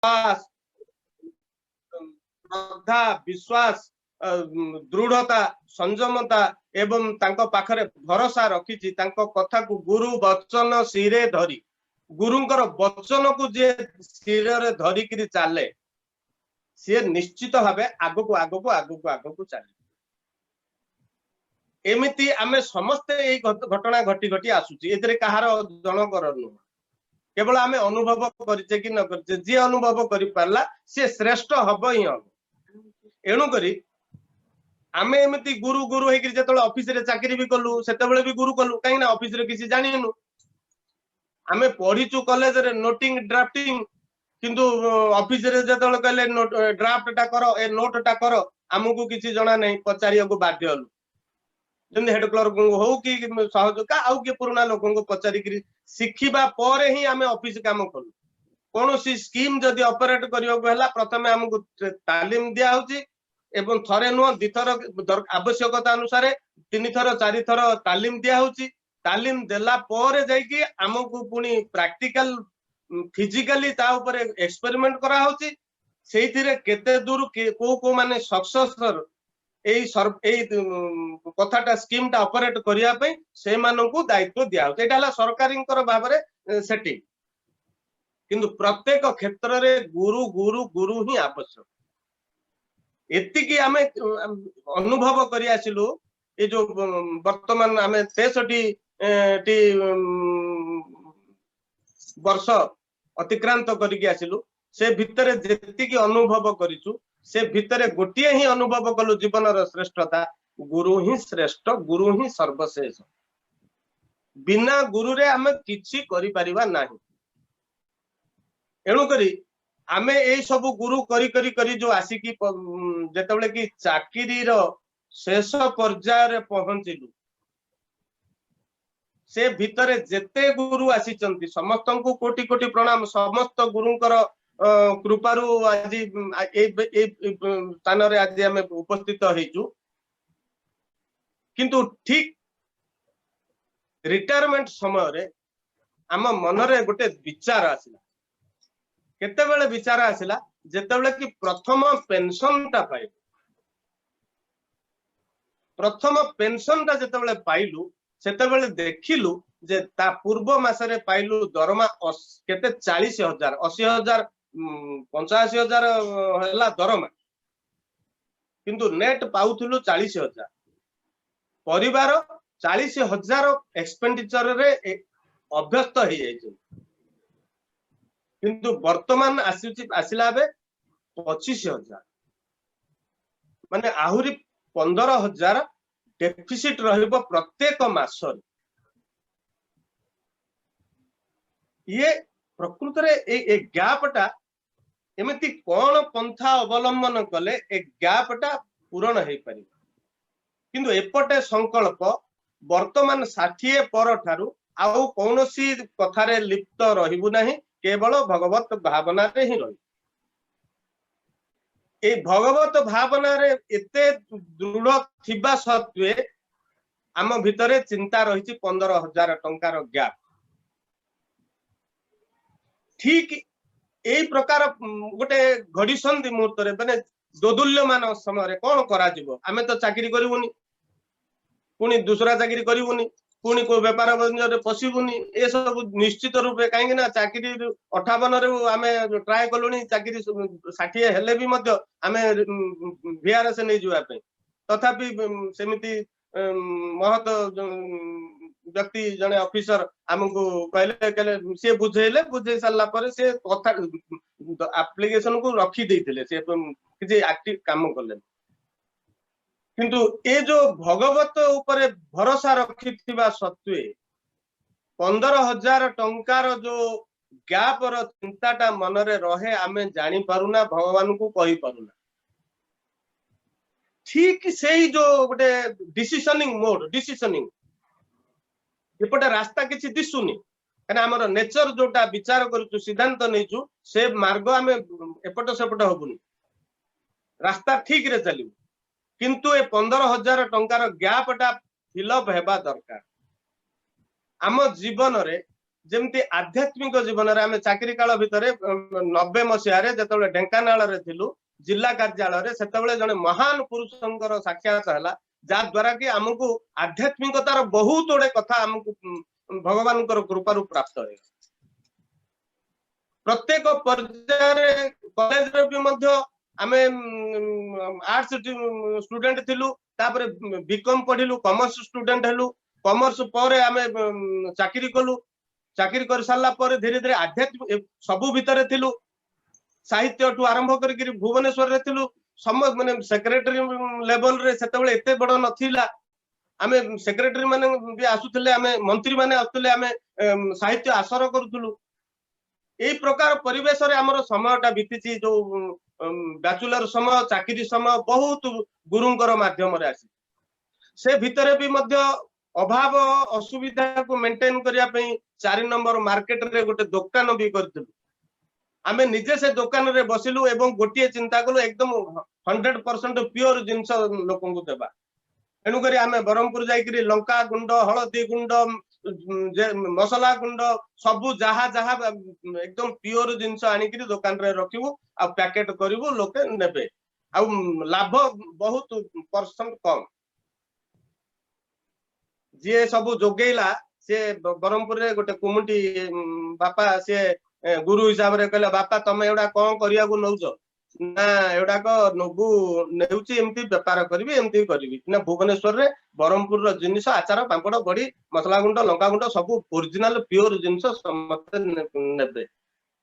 विश्वास श्रद्धा विश्वास दृढ़ता संयमता एवं तांको पाखरे भरोसा रखी कथा को गुरु वचन सिरे धरी गुरुंकर वचन को जे सिरे धरिकी चले सी निश्चित भाव आग को आग को आग को आग को चले एमिति आमे समस्ते यही घटना घटी घटी आसुची एतरे कहार जनकर नुह केवल आमे अनुभव करिचे कि न करिचे जे अनुभव करि पारला से श्रेष्ठ हब ही हम एणु करी आमे एमिति गुरु गुरु हेकि जेतले ऑफिस रे चाकरी भी कलु सेतेबेले भी गुरु कलु काई ना ऑफिस रे किसी जानिनु आमे पढिचु कॉलेज रे नोटिंग ड्राफ्टिंग किंतु ऑफिस रे जेतले कहले ड्राफ्ट टा करो ए नोट टा करो हमकु किसी जणा नै पचारिया को बाध्य हलु जन हेड क्लर्क हो कि सहयोगी आउ के पुराना लोकों को पचारिक शिखिबा परे ही आमे ऑफिस काम कलु कौन सी स्कीम जदि ऑपरेट करला प्रथमे हमको तालीम दिया होची एवं थरे नुह दिथर आवश्यकता अनुसार 3 थर 4 थर तालीम दिया होची तालीम देला परे जाइकी हमको पुनी प्रैक्टिकल फिजिकली ता ऊपर एक्सपेरिमेंट करा होची सेहिथिरे केते दूर को को माने सक्सेसर कथाटा स्कीम टा ऑपरेट करिया पई से माननकु दायित्व दिया होची एटा हला सरकारींकर भाबरे सेटिंग किंतु प्रत्येक क्षेत्र रे गुरु गुरु गुरु ही आवश्यक एति की आमे अनुभव करि आसिलु ए जो वर्तमान आमे 63 टी वर्ष अतिक्रांत करिक आसिलु से भितरे जेति की अनुभव करिचु से भितरे गोटिए ही अनुभव कलु जीवन रो श्रेष्ठता गुरु ही श्रेष्ठ गुरु ही सर्वश्रेष्ठ बिना गुरु रे आमे किछि करि परिबा नाही एणु करी आमे ए सब गुरु करी करी करी जो आसिकी जेतबेले की चाकरी रो शेष पर्याय रे पहुंचिलु से भितरे जेते गुरु आसीचंती समस्त को कोटि कोटि प्रणाम समस्त गुरुंकर कृपारु आज ए स्थान रे आज आमे उपस्थित हेजु किंतु ठीक रिटायरमेंट समय रे आम मन रे गोटे विचार आसिला केतेबेले विचार आसिला जेतेबेले कि प्रथम पेंशन टा पाइलु प्रथम पेंशन टा जेतेबेले पाइलु सेतेबेले देखिलु जे ता पूर्व मासरे पाइलु दरमा केते 40,000 80,000 85,000 हला दरमा किंतु नेट पाउथुलु 40,000 परिवार 40,000 एक्सपेंडिचर रे अभ्यस्त हो जाइछे किंतु वर्तमान आसिला बे 25,000 माने आहुरी 15,000 डेफिसिट रहिबो प्रत्येक मास ये प्रकृत रे ए गैप टा एमिति कोन पंथा अवलंबन कले ए गैप टा पूर्ण हे पारि किंतु एपटे संकल्प वर्तमान 60 पर ठारू आउ कोनोसी कथारे लिप्त रहिबु नाही केवल भगवत भावना रे ही रही ए भगवत भावना रे एते दृढ़ थिबा सत्वे आम भितरे चिंता रही 15,000 टंकार गैप ठीक ए प्रकार गोटे घड़ीसंधि मुहूर्त रे माने दोदुल्यमान समय कौन करा जिवो आमे तो चाकरी करिवुनी पुनी दूसरा चाकरी करिवुनी पुनी को व्यापार बंजर पशिबुनी ए सब निश्चित रूपे कहीं ना चाकरी 58 रे आमे ट्राई कलुनी चाकरी 60 हेले भी मध्य आमे वीआरएस नै जुवा पे तथापि सेमिति महत व्यक्ति जने ऑफिसर हमको कहले कहले से बुझेले बुझे साला पर से कथा एप्लीकेशन को रखी देथिले से किछि एक्टिव काम करले किंतु ए जो भगवत ऊपर भरोसा रखिथिबा सत्वे 15,000 टंकार जो गैप रो चिंताटा मन रे रहे आमे जानि पारुना भगवान को कहि पारुना ठीक सेही जो गोटे डिसिजनिंग मोड डिसिजनिंग एपटे रास्ता किछि दिसुनी कना हमर नेचर जोटा विचार करूछु सिद्धांत नैछु से मार्ग आमे एपट सेपट होबुनी रास्ता ठीक रे चलिबु किंतु ए 15,000 टंकार गैप टा फिलअप हेबा दरकार आम जीवन रे जमती आध्यात्मिक जीवन रे आमे चाकरी काल भितरे 90 मसिया रे जतबे ढेंकानाल रे थिलु जिला कार्यालय रे सेतबेले जने महान पुरुषंकर साक्षात हला जा द्वारा कि हमकु आध्यात्मिकतार बहुत ओडे कथा हमकु भगवानकर कृपारु प्राप्त है। प्रत्येक पर्याय कॉलेज रे भी मध्य आमे आर्ट्स स्टूडेंट थिलु तापर बीकॉम पढिलु कॉमर्स स्टूडेंट हेलु कॉमर्स पर आमे चाकरी कलु चाकरी कर सारा पर धीरे धीरे आध्यात्मिक सबु भितर थिलु साहित्य टू आरंभ करके भुवनेश्वर रे थिलु सम माने सेक्रेटरी लेवल रे सेतबेले एते बड़ नथिला आमे सेक्रेटरी माने भी आसुतले आमे मंत्री माने आसुतले आमे साहित्य आसर करूथुलु एई प्रकार परिवेश रे हमर समयटा बीतीची जो बैचलर समय चाकरी समय बहुत गुरुंकर माध्यम रे आसी से भितरे भी मध्य अभाव असुविधा को मेंटेन करिया पई 4 नंबर मार्केट रे गोटे दुकान भी करथिलु आमे निजे से दुकान रे बसिलु एवं गोटिए चिंता कलु एकदम 100% प्योर जिंस लोकन को देबा एनु करी आमे बरहमपुर जाईकरी लंका गुंड हळदी गुंड मसला गुंड सबु जहा जहा एकदम प्योर जिंस आनिकरी दुकान रे रखिबु आ पैकेट करिवु लोके नेबे आ लाभ बहुत परसेंट कम जे सबु जोगेला से बरहमपुर रे गोटे कुमुटी बापा से गुरु हिसाब रे कहले बापा तमे एडा कोन करिया को नउजो ना एडा को नबु नेउची एमती व्यापार करबी एमती करबी ना भुवनेश्वर रे बरहमपुर रो जिनिस आचार पापड़ बड़ी मसला गुंड लंका गुंड सब ओरिजिनल प्योर जिनिस समस्त नेबे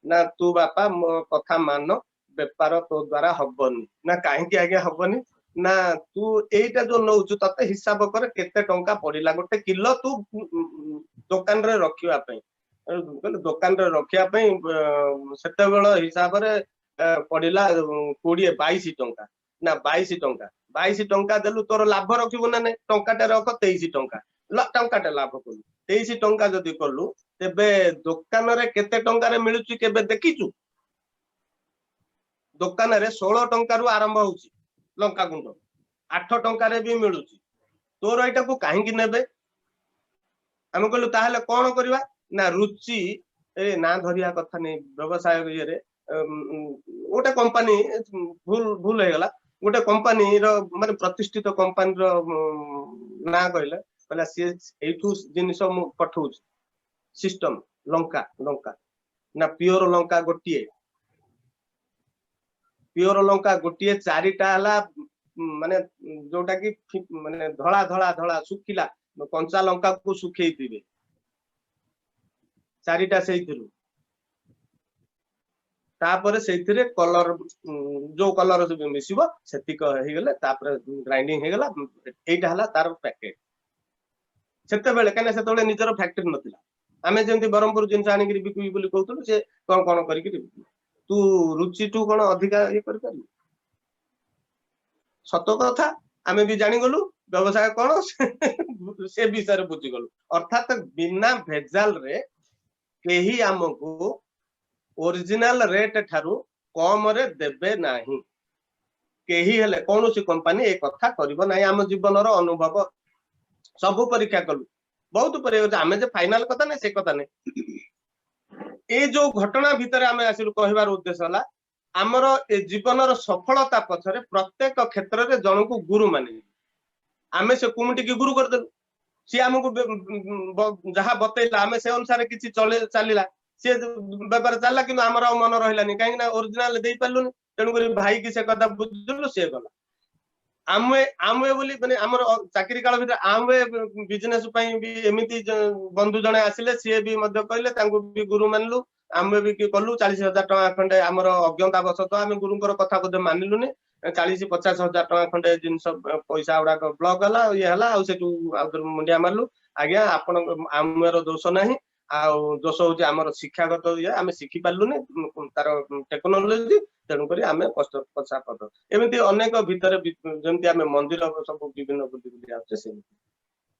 ना तू बापा मो कथा मान व्यापार तो द्वारा हबनी ना काहे कि आगे हबनी ना तू एटा जो नउचु तते हिसाब कर केते टंका पडिला गोटे किलो तू दुकान रे रखिवा पई कहले दुकान रे रखिया पई सेते बेल हिसाब रे पडिला 22 टंका ना 22 टंका देलु तोर लाभ रखिबो ना नै टंकाटे रख 23 टंका टंकाटे लाभ कलु 23 टंका जदी कलु तेबे दुकान रे केते टंका रे मिलुची केबे देखिचु दुकान रे 16 टंका रु आरंभ होउची लंका गुंड 8 टंका रे भी मिलुची तोर एटा को काहे कि नेबे हम कहलु ताहले कोन करबा ना रुचि ए ना धरिया कथा नै व्यवसाय ये रे गोटे कंपनी भूल हे गला गोटे कंपनी रो माने प्रतिष्ठित कंपनी रो ना कहले कहला से एठू जिनिस मु पठौछ सिस्टम लंका लंका ना प्योर लंका गोटिए चारिटा हला माने जोटा कि माने धळा धळा धळा सुखिला कंचा लंका को सुखेई दिबे चारिटा सेइथिलु तापर सेथिरे कलर जो कलर जो मिसिबो सेतिक हे गेले तापर ग्राइंडिंग हे गेला एटा हला तार पैकेट सेते बेले कने सेते बेले निजर फैक्ट्री नथिला आमे जेंति बरहमपुर जिंस आनी करी बिकुई बोली कहउतु से कोन कोन करी करी तू रुचि टू कोन अधिका ये कर पारी सत कथा आमे भी जानि गलु व्यवसाय कोन से विषय रे बुझि गलु अर्थात बिना भेजाल रे केही हमको ओरिजिनल रेट ठारू कम रे देबे नाही केही हेले कोनोसी कंपनी ए कथा करिवो नाही हम जीवन रो अनुभव सब परीक्षा कलु बहुत परीक्षा आमे जे फाइनल कथा नै से कथा नै ए जो घटना भितर आमे आसिलु कहबार उद्देश्य हला हमर ए जीवन रो सफलता पछरे प्रत्येक क्षेत्र रे जण को गुरु माने आमे से कुमुटी की गुरु कर देलु सी हमको जहा बतैला आमे से अनुसार किछि चले चालिला से व्यापार चलला कि हमर मन रहिलानी काहे ना ओरिजिनल देई पालुनी तेनु करी भाई की से कथा बुझलु से गला आमे आमे बोली माने हमर चाकरी काल भितर आमे बिजनेस पई भी एमिति बंधु जणे आसिले से भी मध्य कहले तांको भी गुरु मानलु आमे भी की कलु 40000 टका खंडे हमर अज्ञता बसत आमे गुरुंकर कथा बोधे मानिलुनी 40-50 हजार टका खंडे जिन सब पैसा उडा ब्लॉक हला ये हला आ सेटू मुंडिया मारलु आज्ञा आपण हमर दोष नाही आ दोष होची हमर शिक्षागत ये आमे सिखि पालुनी तार टेक्नोलॉजी तेनु करी आमे कष्ट पछा पद एमिति अनेक भितर जेंति आमे मंदिर सब विभिन्न बुद्धि आछे से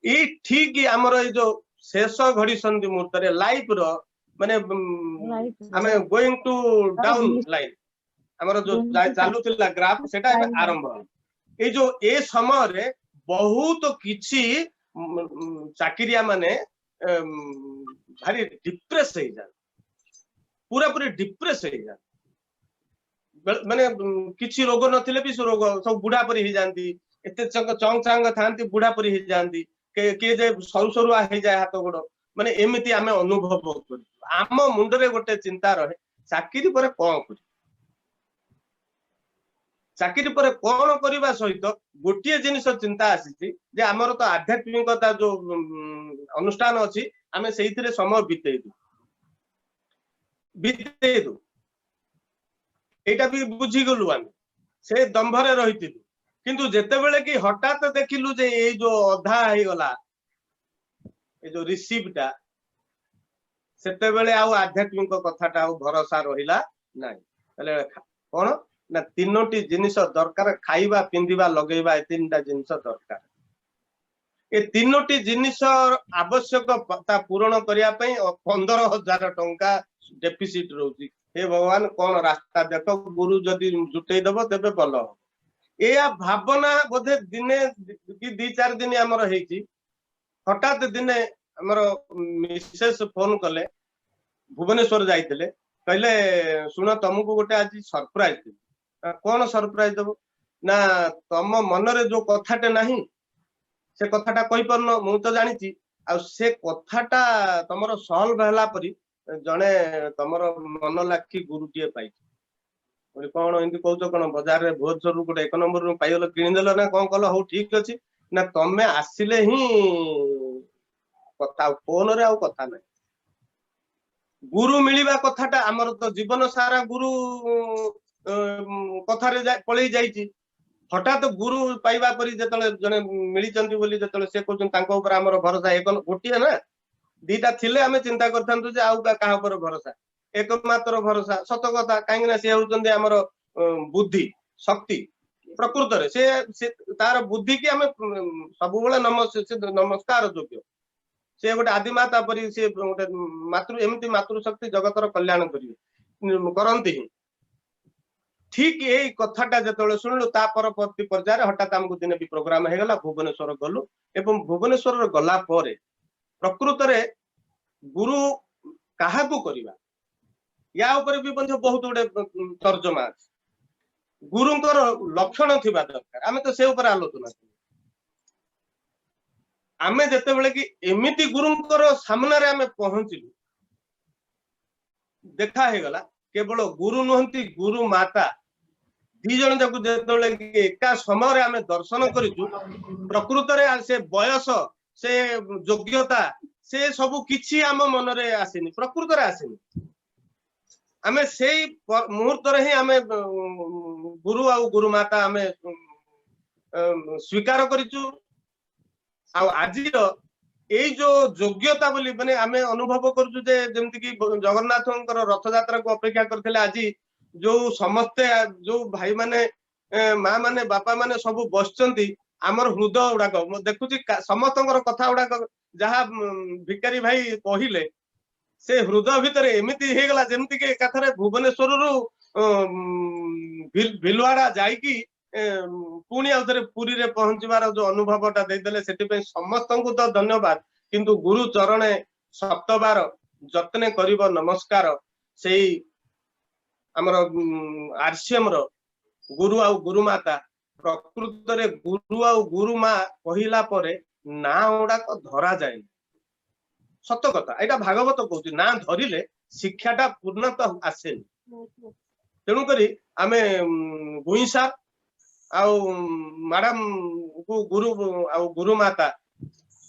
ई ठीक हमर ए जो शेष घड़ी संधि मुहूर्त रे लाइफ रो माने आमे गोइंग टू डाउन लाइन हमर जो चालू थिला ग्राफ सेटा आरंभ ए जो ए समय रे बहुत किछि चाकिरिया माने भारी डिप्रेस हो जाए पूरा पूरी डिप्रेस हो जाए माने किसी रोग नथिले भी रोग सब बुढ़ा परी हो जाती एते चंग चांग था बुढ़ा परी हो जाती किए जे सरू सरुआ हो जाए हाथ गोड़ माने एमती आम अनुभव कर आम मुंडरे गोटे चिंता रहे चाकरी पर कौन कर चाकरी पर कौन करने सहित गोटे जिनिस चिंता आसी आमर तो आध्यात्मिकता जो अनुष्ठान अच्छी आम से समय बीतेदु एटा भी बुझीगलु आम से दंभरे रही किंतु जेतेबेले कि हठात देखिलु जे ये जो अधा हो गला ये जो रिसीवटा सेतेबेले आउ आध्यात्मिक कथाटा आउ भरोसा रहिला नाही तले कोन ना तीनोटी जिनिस दरकार खाइबा पिंदिबा लगेबा ए तीनटा जिनिस दरकार ए तीनोटी जिनिस आवश्यकता पूरण करिया पई 15,000 टंका डेफिसिट रहउची हे भगवान कौन रास्ता देख गुरु जदि जुटई दब तेबे भल या भावना बोधे दिने कि 2-4 दिन आमर हेची हठात दिने आमर मिसेस फोन कले भुवनेश्वर जाइतिले कहले सुन तुमको गोटे आज सरप्राइज कौन सरप्राइज दब ना तुम मनरे जो कथाटे नहीं से कथाटा कहि परनो मु तो जानिची आ से कथाटा तमरो सॉल्व होला परी जने तमर मन लाखी गुरुटीए पाई कौन एमती कौच कौन बाजार रे भुवनेश्वर गोटे 1 नंबर पाइल किणीदेल ना कौन कल हो ठीक अच्छी ना तमे आसिले ही कथा फोन रे आउ कथा नहीं गुरु मिलिबा कथाटा आमर तो जीवन सारा गुरु कथारे पलई जाइची हठात गुरु पाइबा परी जतले जने मिलिचंती बोली जतले से कहउछन तांको ऊपर हमर भरोसा एक गोटिए ना दीटा थिले आमे चिंता करथांतु जे आउ काहा ऊपर भरोसा एकमात्र भरोसा सत कथा काहे ना से होचंदी हमर बुद्धि शक्ति प्रकृत रे से तार बुद्धि की आमे सब बेले नमस्कार योग्य से गोटे आदिमाता परी से गोटे मातृ एमती मातृशक्ति जगतर कल्याण करिवे करंती ठीक यही कथाटा जो शुणु ता परवर्ती पर्यायर हठात आमको दिन भी प्रोग्राम हो गला भुवनेश्वर गलु एवं भुवनेश्वर गला परे प्रकृत रे गुरु काहा को करबा या ऊपर भी बहुत गुडे तर्जमा अछि गुरुंकर लक्षण थिबा दरकार आमे तो से ऊपर आलोचना आमे जते बेले कि एमिति गुरुंकर सामने रे आमे पहुंचिलु देखा हे गला केवल गुरु नुहंती गुरु माता दी जन जाको जेतले एका समय आमे दर्शन करिजु प्रकृत रे से बयस से योग्यता से सब किछि आम मन रे आसेनी प्रकृत रे आसेनी आमे सेई मुहूर्त रे ही आमे गुरु आ गुरु माता आमे स्वीकार करिजु आ आजिर एई जो योग्यता बोली माने आमे अनुभव करजु जे जेमति कि जगन्नाथंकर रथ यात्रा को अपेक्षा करथिले आजी जो समस्ते जो भाई माने माँ माने बापा माने सब बसचंती आमर हृदय उडाक म देखुची समस्तंकर कथा उडाक जहा भिकारी भाई कहिले से हृदय भितर एमिति हे गला जेमति के कथरे भुवनेश्वर रु भिलवाड़ा जाईकी पुणी आउथरे पुरी रे पहुंचबार जो अनुभवटा देदेले सेति पे समस्तंकु तो धन्यवाद किंतु गुरु चरणे सप्तबार जतने करिब नमस्कार सेई हमर आरसीएम रो गुरु आ गुरु माता प्रकृत रे गुरु आ गुरु मा कहिला परे ना ओडा को धरा जाय सत्य कथा एटा भागवत कहउची ना धरिले शिक्षाटा पूर्णतः आसे तेणु करी आमे गुईसा आउ मैडम को गुरु आ गुरु माता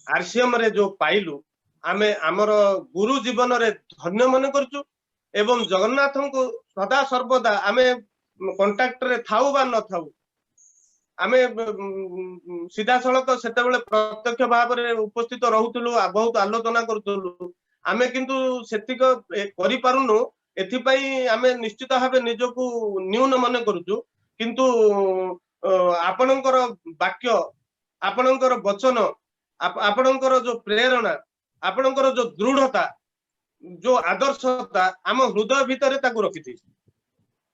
आरसीएम रे जो पाइलु आमे हमर गुरु जीवन रे धन्य मन करचु एवं जगन्नाथ को सदा सर्वदा आमे कांटेक्ट रे थाउ बा न थाउ आमे सीधा सड़क सेते बेले प्रत्यक्ष भाव रे उपस्थित रहउतलु बहुत आलोचना करतलु आमे किंतु सेतिक करि पारुनु एथि पई आमे निश्चित भाव निजको न्यून मन करचु किंतु आपणकर वाक्य आपणकर वचन आपणकर जो प्रेरणा आपणकर जो दृढ़ता जो आदर्शता आम हृदय भितर ताकू रखी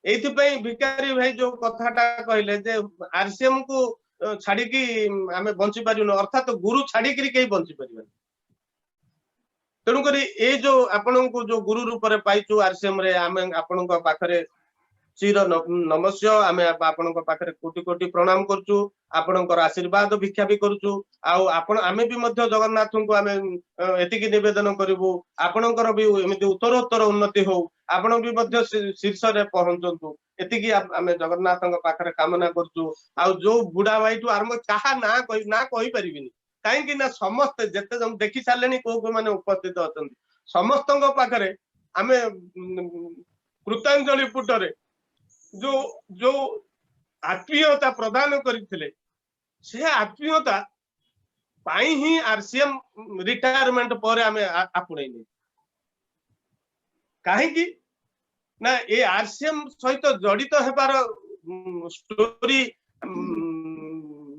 एथि भिकारी भाई जो कथाटा कहले जे आरसीएम को छाड़ी की आमे बंची पारिनु अर्थात गुरु छाड़ी करी कहीं बंची परिबा तेणुक ये जो आपण को जो गुरु रूप में पाइचु आरसीएम रे आमे आपण पाखरे चिर नमस्य आमे आपण पाखरे कोटि कोटि प्रणाम करचु आपणकर आशीर्वाद भिक्षा भी करचु आमे भी मध्य जगन्नाथ को आमे एतिकी निवेदन करिवु आपणकर भी एमिति उत्तरोत्तर उन्नति हो आपण भी मध्य शीर्ष रे पहुंचंतु एतिकी आमे जगन्नाथ पाखरे कामना करचु जो बुढ़ा भाई टू आरंभ कहा ना कहि परिबिनी कहीं ना समस्त जेते जन देखि सारलेनी को माने उपस्थित अछंती समस्तଙ୍କ पाखरे आमे कृतांजलि पुटरे जो जो आत्मीयता प्रदान करथिले से आत्मीयता पाई ही आरसीएम रिटायरमेंट पर आमे आपणैले कहीं ना ये आरसीएम सहित जड़ित हेबार स्टोरी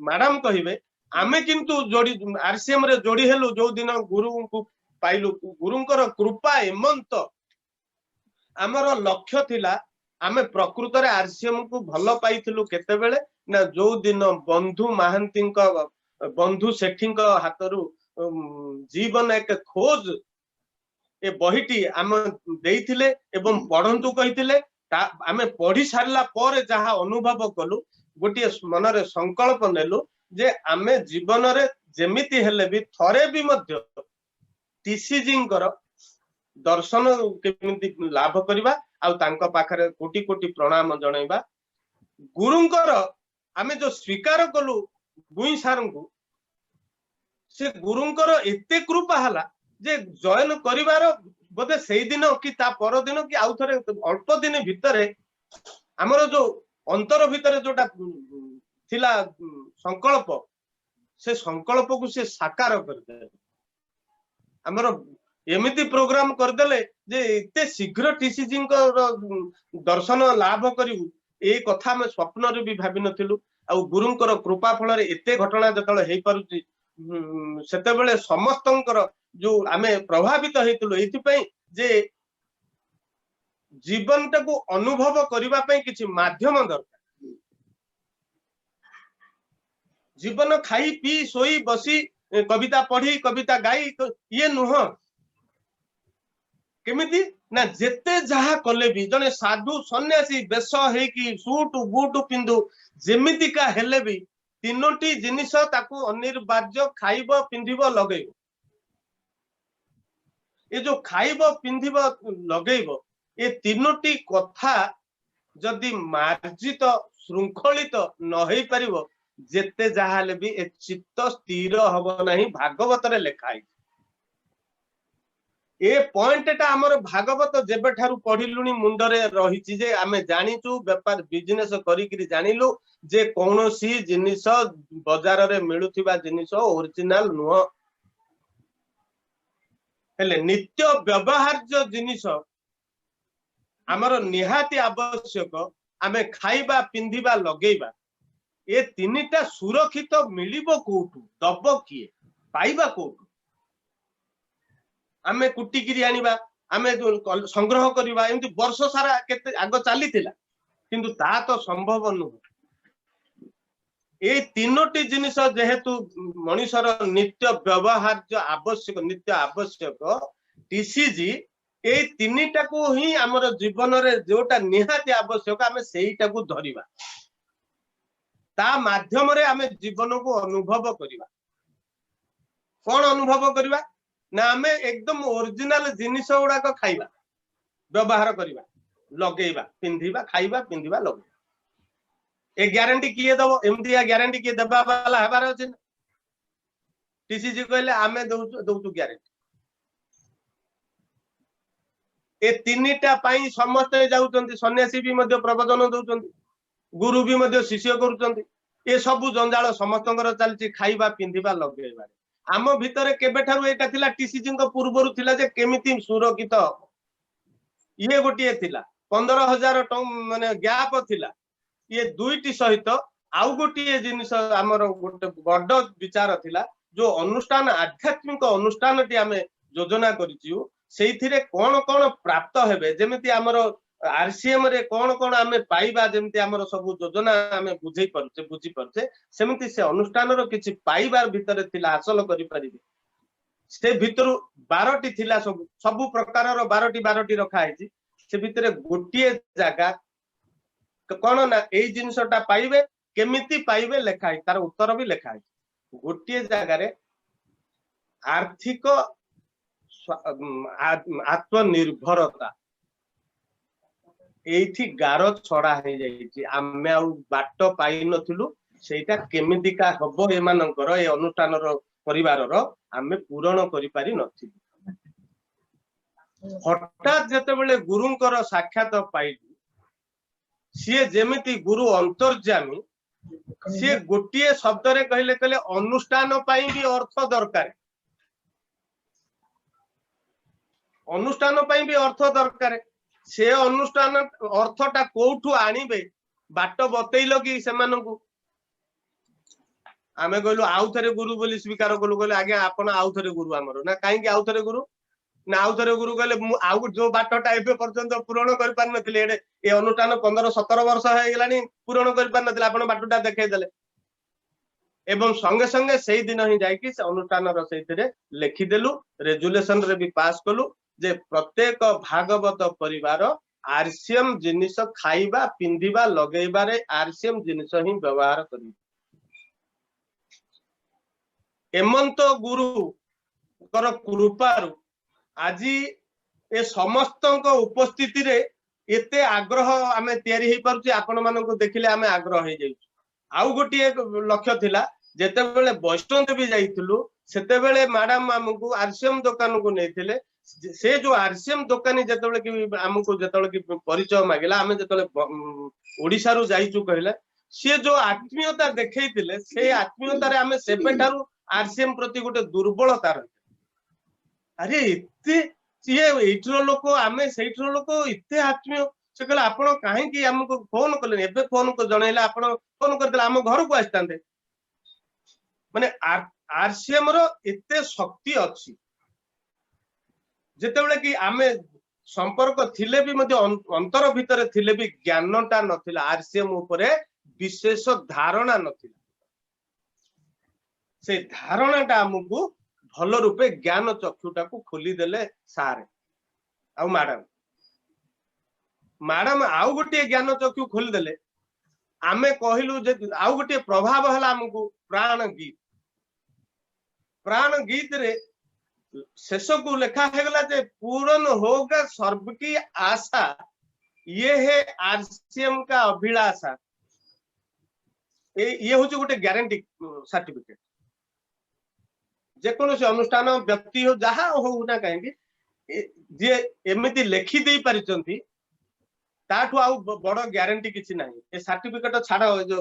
मैडम कहिबे आमे किंतु जोड़ी आरसीएम रे जोड़ी हेलु जो दिन गुरु को पाइलु गुरुंकर कृपा एमंत आमर लक्ष्य थिला आमे प्रकृत रे आरसीएम को भल पाइथिलु केते बेले ना जो दिन बंधु महांती बंधु सेठी हाथरू जीवन एक खोज ए बहिटी आम देइथिले एवं पढ़ंतु कहिथिले आमे पढ़ी सारला पर जहा अनुभव कलु गोटे मनरे संकल्प नेलु जे आमे जीवन रे जेमिति हेले भी थरे भी मध्य टीसीजी दर्शन केमिति लाभ करिबा आउ तांका पाखरे कोटि कोटि प्रणाम जणाइबा गुरुंकर आमे जो स्वीकार कलु गुई सारंग से गुरुंकर एते कृपा हला जे जॉइन करिवार बोधे सेई दिन कि ता पर दिन कि आउ थरे अल्प दिन भितरे हमरो जो अंतर भितरे जोटा थिला संकल्प से संकल्प को से साकार करदे हमरो एमिति प्रोग्राम करदेले जे इते शीघ्र टीसीजी दर्शन लाभ करिवु ए कथा में स्वप्न रे भी भाबी नथिलु आ गुरुंकर कृपा फल रे एते घटना जतले हेई पारुची सेते बेले समस्तंकर जो आमे प्रभावित हेतुलो एथि पई जे जीवन टाको अनुभव करिबा पई किछि माध्यम दरकार जीवन खाई पी सोई बसी कविता पढ़ी कविता गाई तो ये नुह केमिति ना जेते जहा कले भी जने साधु सन्यासी बेश हे कि सूट बूट पिंदु जेमिति का हेले भी तीनोटी जिनिस ताकू अनिर्वाज्य खाइबो पिंधिबो लगेइबो ये जो खाइबो पिंधिबो लगेइबो ये तीनोटी कथा जदि मार्जित श्रृंखलित न हेई परिबो जेते जहाले भी ए चित्त स्थिर हबो नहीं भागवत रे लेखाई ए पॉइंट टा हमर भागवत जेबे ठारू पढिलुनी मुंडरे रहिछि जे आमे जानिचु व्यापार बिजनेस करी करी जानिलु जे कोनोसी जिनिस बाजार रे मिलुथिबा जिनिस ओरिजिनल नुह हेले नित्य व्यवहार्य जिनिस हमर निहाती आवश्यक आमे खाइबा पिंधिबा लगेइबा ए तीनिटा सुरक्षित मिलिबो कोठु दब किए पाइबा कोठु आमे कुटिकिरी आनिबा आमे संग्रह करिबा एमति वर्ष सारा केते आगो चलीथिला किंतु ता तो संभव नु ए तीनोटी जिनिस जेहेतु मनुष्यर नित्य व्यवहार्य आवश्यक नित्य आवश्यक टीसीजी ए तीनिटा को ही हमर जीवन रे जोटा निहाती आवश्यक आमे सेईटा को धरिबा ता माध्यम रे आमे जीवन को अनुभव करिबा कोन अनुभव करिबा ना आमे एकदम ओरिजिनल जिनिस उडा को खाइबा व्यवहार करिबा लगेइबा पिंधिबा खाइबा पिंधिबा लगेइबा ए ग्यारंटी किए दबो एमदी ग्यारंटी किए देबा वाला हेबार अछि टीसीजी कहले आमे दउतु ग्यारंटी ए तीनिटा पाई समस्त जाउचंती सन्यासी भी मध्य प्रवचन दउचंती गुरु भी मध्य शिष्य करूचंती ए सब जंजाल समस्तंकर चलची खाइबा पिंधिबा लगेइबा आम भितर केबे ठारू एटा थिला टीसीजी पूर्वरु थिला जे केमिति सुरक्षित ये गोटे थिला 15,000 माने गैप थिला ये दुईटी सहित आउ गोटे जिनिस आमर गोटे बड़ विचार थिला जो अनुष्ठान आध्यात्मिक अनुष्ठान टी आमे योजना करिछु सेइथिरे कोन कोन प्राप्त हेबे जेमिति आमर आरसीएम रे कोन कोन आमे पाइबा जेमिति आमर सब योजना आमे बुझी परछे सेमिति से अनुष्ठान रो किछि पाइबार भितर थिला हासिल करि परिबे से भितर 12टी थिला सब सब प्रकार 12टी रखा है से भितर गोटे जगह कौन ना यही जिनसटा पाइबे केमिति पाइबे लेखा है तार उत्तर भी लेखा है गोटे जगह आर्थिक आत्मनिर्भरता एठी गार छड़ा हो जाइए आमे आ बाट पाई नथिलु सेटा केमितिका हबो एमानकर ए अनुष्ठान परिवार आमे पूरण करि पारि नथिलु हठात जेतेबेले गुरुंकर साक्षात पाइलु सी जेमिति गुरु अंतर्जामी सी गोटे शब्द रे कहले कहले अनुष्ठान पाई भी अर्थ दरकार अनुष्ठान पाई भी अर्थ दरकार से अनुष्ठान अर्थटा कोठू आनिबे बाट बतैल कि सेमानकु आमे कहलु आउ थरे गुरु बोली स्वीकार कलु कहले आगे आपण आउ थरे गुरु हमरो ना काहे कि आउ थरे गुरु ना आउ थरे गुरु कहले आउ जो बाटटा एबे पर्यंत पूर्ण कर पार नथिले ए अनुष्ठान 15-17 वर्ष हे गेलानी पूर्ण कर पार नथिले आपण बाटटा देखाइ देले एवं संगे संगे सेही दिन ही जाई कि से अनुष्ठान रो सेहितरे लिखि देलु रेजुलेशन रे भी पास कलु जे प्रत्येक भागवत परिवार आरसीएम जिनिस खाइबा पिंधिबा लगेइबा रे आरसीएम जिनिस ही व्यवहार करी एमंत गुरु कर कृपारु आज ए समस्त उपस्थिति रे एते आग्रह आमे तयारी हे पारुची आपण मानको देखिले आमे आग्रह हे जाई आउ गोटी लक्ष्य थिला जेते बेले वैष्णव देवी जाइथिलु सेते बेले मैडम हमकु आरसीएम दुकान को नेथिले से जो आरसीएम दुकानी जेते कि हमको जेते कि परिचय मागिला आमे जेते ओडिसा रु जाइचु कहले से जो आत्मीयता देखैतिले से आत्मीयता रे आमे सेबेठारु आरसीएम प्रति गोटे दुर्बलता रही अरे इत्ते ये एठरो लोक आमे सेठरो लोक इत्ते आत्मीय से कहले आपण काहे कि हमको फोन कले एबे फोन को जणैला आपण फोन करदेला हम घर को आस्तांते माने आरसीएम रो इत्ते शक्ति अछि जेतेबेले कि आमे संपर्क थिले भी मध्य अंतर भितर थिले भी ज्ञानटा नथिला आरसीएम ऊपर विशेष धारणा नथिला से धारणाटा हमकु भल रूपे ज्ञान चक्षुटा को खोली देले सारे आ मैडम आउ गोटे ज्ञान चक्षु खोली देले आमे कहिलु जे आउ गोटे प्रभाव हला हमकु प्राण गीत रे शेष को लिखा है गला जे पूर्ण होगा सर्वकी आशा ये है आरसीएम का अभिलाषा ये होची गोटे गारंटी सर्टिफिकेट जेको से अनुष्ठान व्यक्ति हो जहा हो ना कहीं जे एमिति लेखि दे परिचंती ताठू आउ बड़ ग्यारंटी किछि नाही ए सर्टिफिकेट छाड़ जो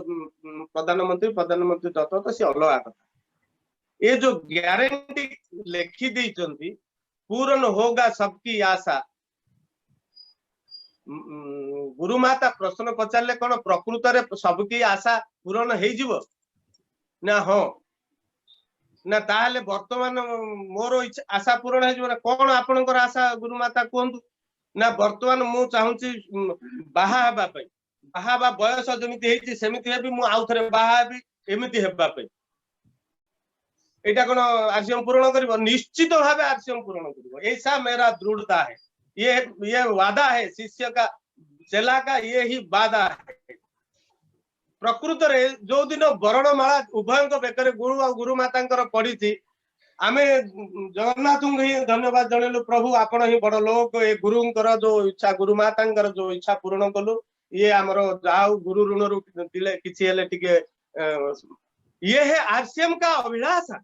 प्रधानमंत्री दत्त तो से अलगा कथा ये जो गारंटी लेखि देइचंती पूर्ण होगा सबकी आशा गुरु माता प्रश्न पचारले कोन प्रकृत रे सबकी आशा पूर्ण हे जीवो ना हो ना ताहले वर्तमान मोर आशा पूर्ण हे जीवो ना कोन आपनकर आशा गुरु माता कोंतु ना वर्तमान मु चाहूची बाहा बयस जमिति हेची सेमिति हेबी मु आउ थरे बाहा हेबी एमिति हेबा पे एटा कोन आरसीएम पूर्ण करिवो निश्चित भावे आरसीएम पूर्ण करिवो ऐसा मेरा दृढ़ता है ये वादा है शिष्य का चेला का ये ही वादा है प्रकृत रे जो दिन बरणमाला उभय बेकर गुरु और गुरु माता पड़ी थी आमे जगन्नाथ ही धन्यवाद जनलु प्रभु आपण ही बड़ लोक ए गुरुंकर जो इच्छा गुरु माता जो इच्छा पूर्ण कलु ये आमर जाऊ गुरु ऋण रु दिले किछि हेले टिके ये है आरसीएम का अभिलाषा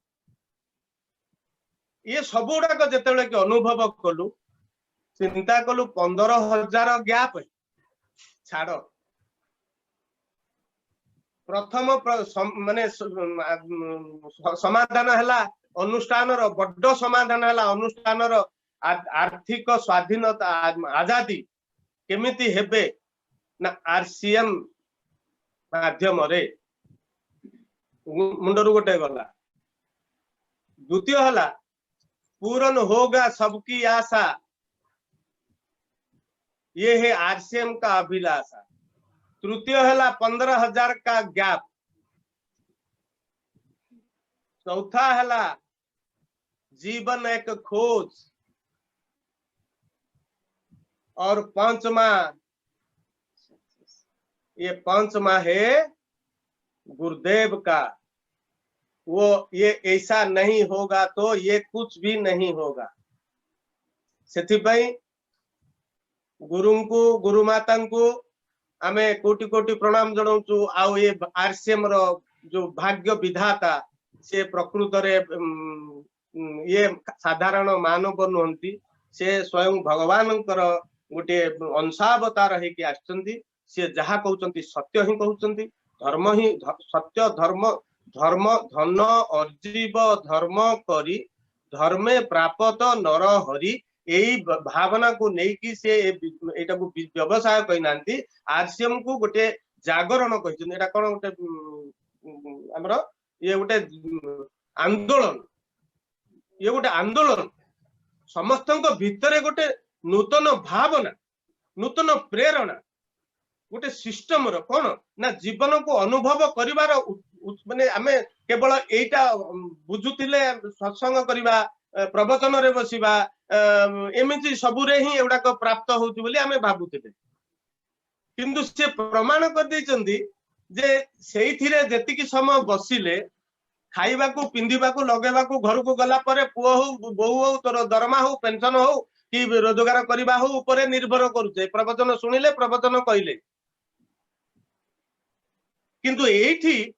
ये सब गुड़ाक जिते कि अनुभव कलु चिंता कलु 15,000 गैप छाड़ प्रथम माने समाधान है अनुष्ठान बड़ समाधान है अनुष्ठान आर्थिक स्वाधीनता आजादी केमिति हेबे ना आरसीएम माध्यम रे मुंडरू गोटे गला द्वितीय हला पूर्ण होगा सबकी आशा ये है आरसीएम का अभिलाषा तृतीय है 15,000 का गैप चौथा है जीवन एक खोज, और पांचवा, ये पांचवा है गुरुदेव का। वो ये ऐसा नहीं होगा तो ये कुछ भी नहीं होगा। सेथिपाई गुरु को गुरु माता को आमे कोटि कोटि प्रणाम जनाऊँ। आउ ये आरसीएम रो जो भाग्य विधाता से प्रकृत रे ये साधारण मानव नुहंती, से स्वयं भगवान गोटे अंशावतार होके आछंती। से जहा कहउचंती सत्य ही कहउचंती, धर्म ही सत्य, धर्म धर्म धन अर्जीव धर्म करी धर्मे प्राप्त नर हरि, यही भावना को लेकिन से एटा को व्यवसाय कहनांती, आरसीएम को गोटे जागरण कहछन। एटा कोन गोटे हमर ये गोटे आंदोलन, ये गोटे आंदोलन समस्तଙ୍କ भितरे गोटे नूतन भावना, नूतन प्रेरणा, गोटे सिस्टम रो कोन ना जीवन को अनुभव करिवार माने आमे केवल एटा बुझुतिले सत्संग करिवा, प्रवचन रे बसिबा, एमिति सबुरे ही एउडा को प्राप्त होउति बोली आमे भाबुतिले। किंतु से प्रमाण कर दैचंदी जे सेइथिरे जेतिकी समय बसिले खाइबा को, पिंधिबा को, लगेबा को, घर को गला परे पुओ हो बहु हो, तोर दरमा हो, पेंशन हो कि रोजगार करबा हो ऊपर निर्भर करूचे। प्रवचन सुनिले, प्रवचन कइले, किंतु एठी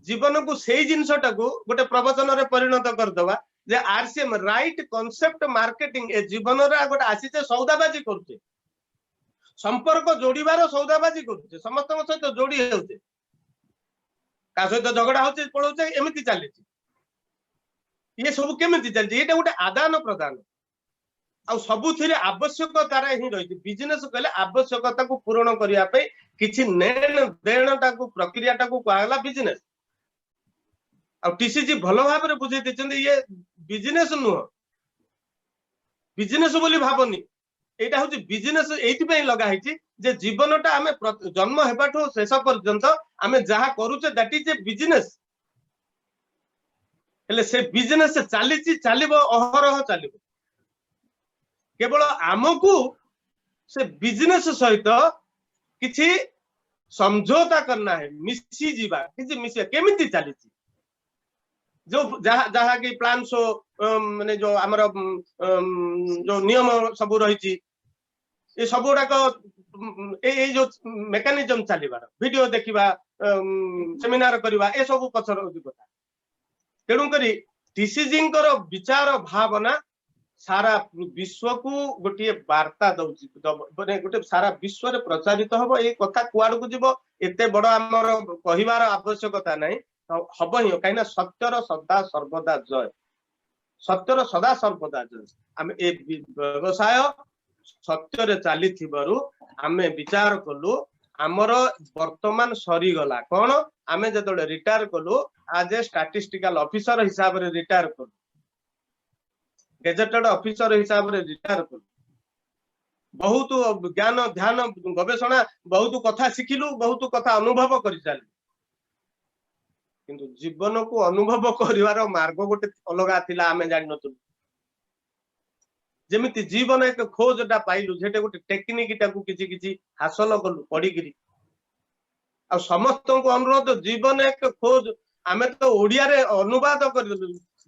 जीवन को सेई जिंसटा को गोटे प्रवचन रे परिणत कर दवा जे आरसीएम राइट कांसेप्ट मार्केटिंग ए जीवन रे गोटे आसीचे सौदाबाजी करते, संपर्क जोड़ीबार सौदाबाजी करते, समस्त सहित जोड़ी हेउते, का सहित झगड़ा होचे पळोचे, एमिति चली। ये सब केमिति चली? एटा गोटे आदान प्रदान आ सबुथिरे आवश्यकता ही रही। बिजनेस कहले आवश्यकता को पूर्ण करिया पे किछि नेण देणटा को प्रक्रियाटा को कहला बिजनेस। आ टीसीजी भलो भाबरे बुझे देचंदी ये बिजनेस नुह, बिजनेस बोली भाबनी, एटा होची बिजनेस। एथि पे लगा हिची जे जीवनटा आमे जन्म हेबाठो शेष पर्यंत आमे जहा करूचे दैट इज ए बिजनेस। हेले से बिजनेस से चालीची चालिबो, अहरह चालिबो। केवल आमको से बिजनेस सहित किछि समझौता करना है, मिसी जीवा किछि मिसी केमिति चालीची जो जहा जहा कि प्लान सो माने जो हमर जो नियम सब रही, ये सब गुड़ाक ए जो मेकानिजम चलीबार, वीडियो देखिबा, सेमिनार करबा, ए सब पछर कथा। तेणु करी टीसीजी विचार भावना सारा विश्व को गोटे वार्ता दउची, माने गोटे सारा विश्व रे प्रचारित हबो। ए कथा कुआड को जीवो एते बड़ हमर कहिबार आवश्यकता नहीं, हबो ही काइना सत्यर सदा सर्वदा जय, सत्यर सदा सर्वदा जय। आमे ए व्यवसाय सत्य रे चाली थिबारु आमे विचार कलु, हमर वर्तमान सरी गला कोन, आमे जतले रिटायर कलु आज ए स्टैटिस्टिकल ऑफिसर हिसाब रे रिटायर कलु, गेजेटेड ऑफिसर हिसाब रे रिटायर कलु। बहुत ज्ञान ध्यान गवेषणा बहुत कथा शिखिलु, बहुत कथा अनुभव करि चालु, किंतु जीवन को अनुभव करिवार मार्ग गोटे अलगा थिला, आमे जानि नतु। जेमिति जीवन एक खोजटा पाइलु, जेटे गोटे टेक्निकटा को किछि किछि हासिल कलु पढी गिरी। आ समस्त को अनुरोध जीवन एक खोज, आमे तो ओडिया रे अनुवाद कर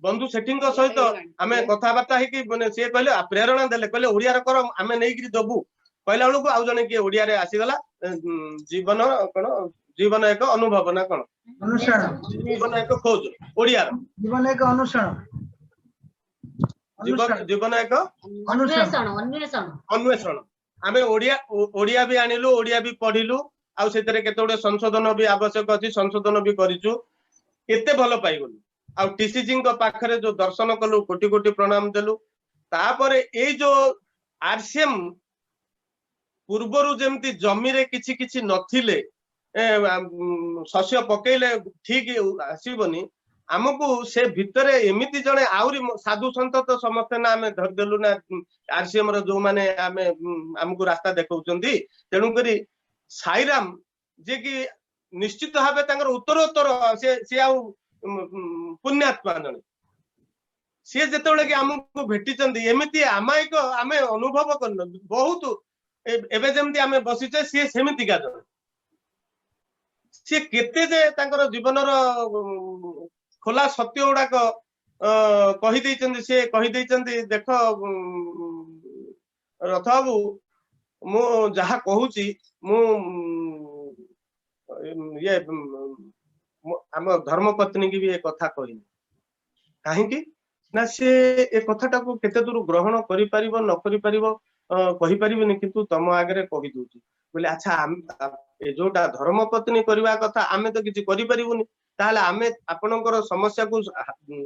बंधु सेठिंग सहित आमे कथाबार्ता है कि माने से कहले प्रेरणा देले, कहले ओडिया रे कर आमे नै गिरी दबु। कहला बेलू आउ जने कि ओडिया रे आसी गला जीवन कोन, जीवन एक अनुभव ना कोन, अनुसरण, जीवन एक खोज, ओडिया रे जीवन एक अनुसरण, जीवन एक अन्वेषण, अन्वेषण अन्वेषण। आमे ओडिया भी आनिलु, ओडिया भी पढिलु, आउ सेतरे केतोडे संशोधन भी आवश्यक अछि, संशोधन भी करिचु, एते भलो पाई गलु। आ टीसीजी पाखरे जो दर्शन कलु, कोटि कोटि प्रणाम देलु। तापरे ए जो आरसीएम पूर्वरु जेमती जमी रे किछि किछि नथिले, शस्य पकेइले ठीक आसीबनी, आमको से भितरे एमिति जने आउरी साधु संत तो समस्त ना आमे धर देलु ना आरसीएम रो जो माने आमे हमको रास्ता देखौचंदी। तेणु करी साईराम जे कि निश्चित भाबे तांगर उत्तरोत्तर से आउ पुण्यात्मा जने सी जिते कि आमको भेटी एमती आमायिक आम अनुभव कर बहुत एवं जमी आम बसीचे सी सेमिका जन सी केते जे जीवन खोला सत्य गुड़ाक कहीदे सी कहीदे देख रथ बाबू मु जहा कहूची मु ये आम धर्मपत्नी की भी एक कथा कहनी कहीं ना से ए कथाटा को केते दूर ग्रहण करि परिबो न करि परिबो कहि परिबोनी किंतु तम आगे कहि दूची बोले अच्छा ए जोटा धर्मपत्नी करबा कथा आमे तो किछि करि परिबोनी ताहले आमे आपनकर समस्या को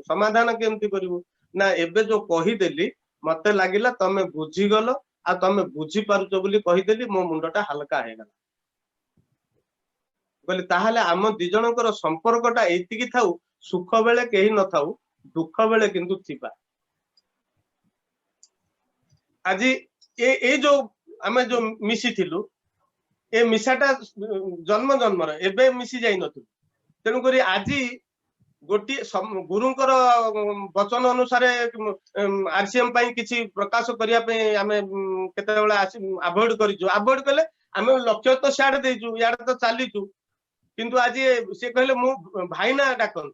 समाधान केमति करिवो ना एबे जो कहि देली मते लागिला तमे बुझी गलो आ तमे बुझी पारुचो बोली कहि देली मो मुंडटा हल्का हे गला बोले ताहले आम दी जनकर संपर्कटा एतिकी थाउ सुख बेले केही न थाउ दुख बेले किंतु थिबा आज ए जो आमे जो मिसी थिलु ए मिसाटा जन्म जन्मर एबे मिसी जाई नथु तेनु करी आज गोटी गुरुंकर वचन अनुसार आरसीएम पई किछि प्रकाश करिया पे आमे केते बेला अवॉइड करिजु अवॉइड कले आमे लक्ष्य तो साडे देजु याडे तो चालिजु किंतु आज से कहले मु भाईना डाकन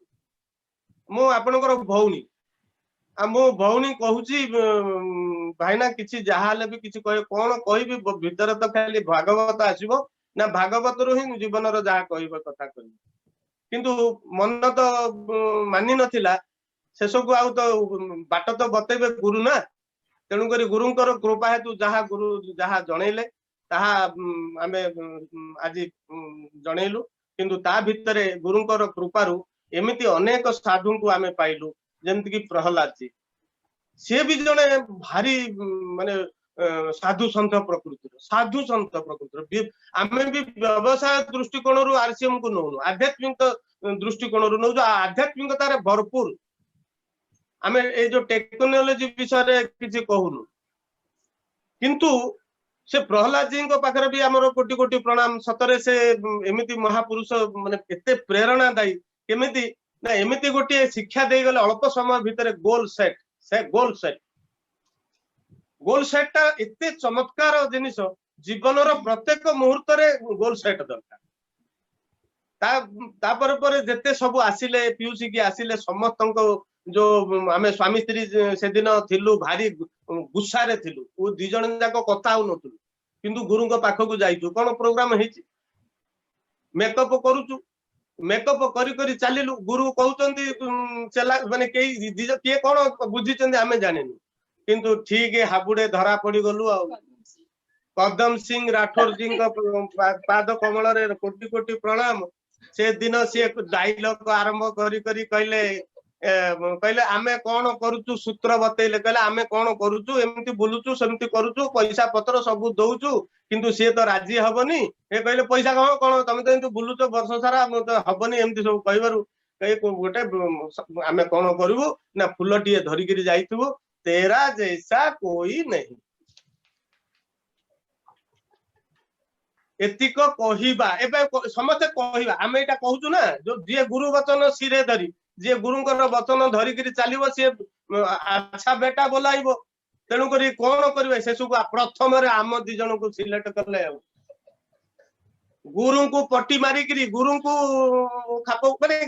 मु आपनकर भौणी आ मो भौणी कहूची भाईना किछि जहाले भी किछि कह कोन कहबी भीतर तो खाली भागवत आसीबो ना भागवत रो ही जीवन रो जहा कहबो कथा कहबी किंतु मन तो मानि नथिला शेष को आउ तो बाट तो बतेबे गुरु ना तेणु करी गुरुंकर कृपा हेतु जहा गुरु जहा जणैले ताहा आमे आज जणैलु किंतु ता भितरे गुरुंकर कृपारु एमिति अनेक साधु को आमे पाइलु जेमति कि प्रहलाद जी सी भी जने भारी माने साधु संत प्रकृतिर आमे भी व्यवसाय दृष्टिकोण रु आरसीएम को नौनु आध्यात्मिक दृष्टिकोण रु नौ आध्यात्मिकता रे भरपूर आमे ए जो टेक्नोलॉजी विषय रे किछि कहूनु किंतु से प्रहलाद जी को पाखरे भी हमरो कोटि कोटि प्रणाम सतरे से एमिति महापुरुष माने केते प्रेरणादायी केमिति ना एमिति गोटे शिक्षा दे गले अल्प समय भितर गोल सेट टा एते चमत्कार जिनिस जीवन रो प्रत्येक मुहूर्त रे गोल सेट दरकार ता पर जेते सब आसिले पीयूसी की आसिले समस्त जो आमे स्वामी स्त्री से दिन थिलु भारी गुस्सा रे थिलु ओ दि जण जाक कथा हो नथु किंतु गुरु को पाख को जाइछु कोन प्रोग्राम हेछि मेकअप करूछु मेकअप करी करी चलिलु गुरु कहउचंदी चला माने के कोन बुझिचंदी आमे जानिनु किंतु ठीक हाबुडे धरा पड़ी गलु आ पद्म सिंह राठौर जी पाद कमल रे कोटि कोटि प्रणाम से दिन से डायलॉग आरंभ करी करी कहले आमे कौन करूचु सूत्र बतैले कहले आमे कौन करूचु एमती बुलुचु सेमती करूचु पैसा पत्र सब दउचु किंतु से तो राजी हबनी ए कहले पैसा कौन तमे तो एमती बुलुचो वर्ष सारा तो हबनी एमती सब कहबारु गोटे आमे कौन करबु ना फूल टिए धरि गिरी जाइतबु तेरा जैसा कोई नहीं एतिक कहिबा एबे समस्त कहिबा आमे एटा कहूचु ना जो जे गुरु वचन सिरे धरी जे गुरुंकर वचन धरी गिरी चलिबो से अच्छा बेटा बोलाइबो तेणु करी कोन करबे से सब प्रथम रे आम दि जन को सिलेक्ट करले गुरु को पट्टी मारी गिरी गुरु को खापो माने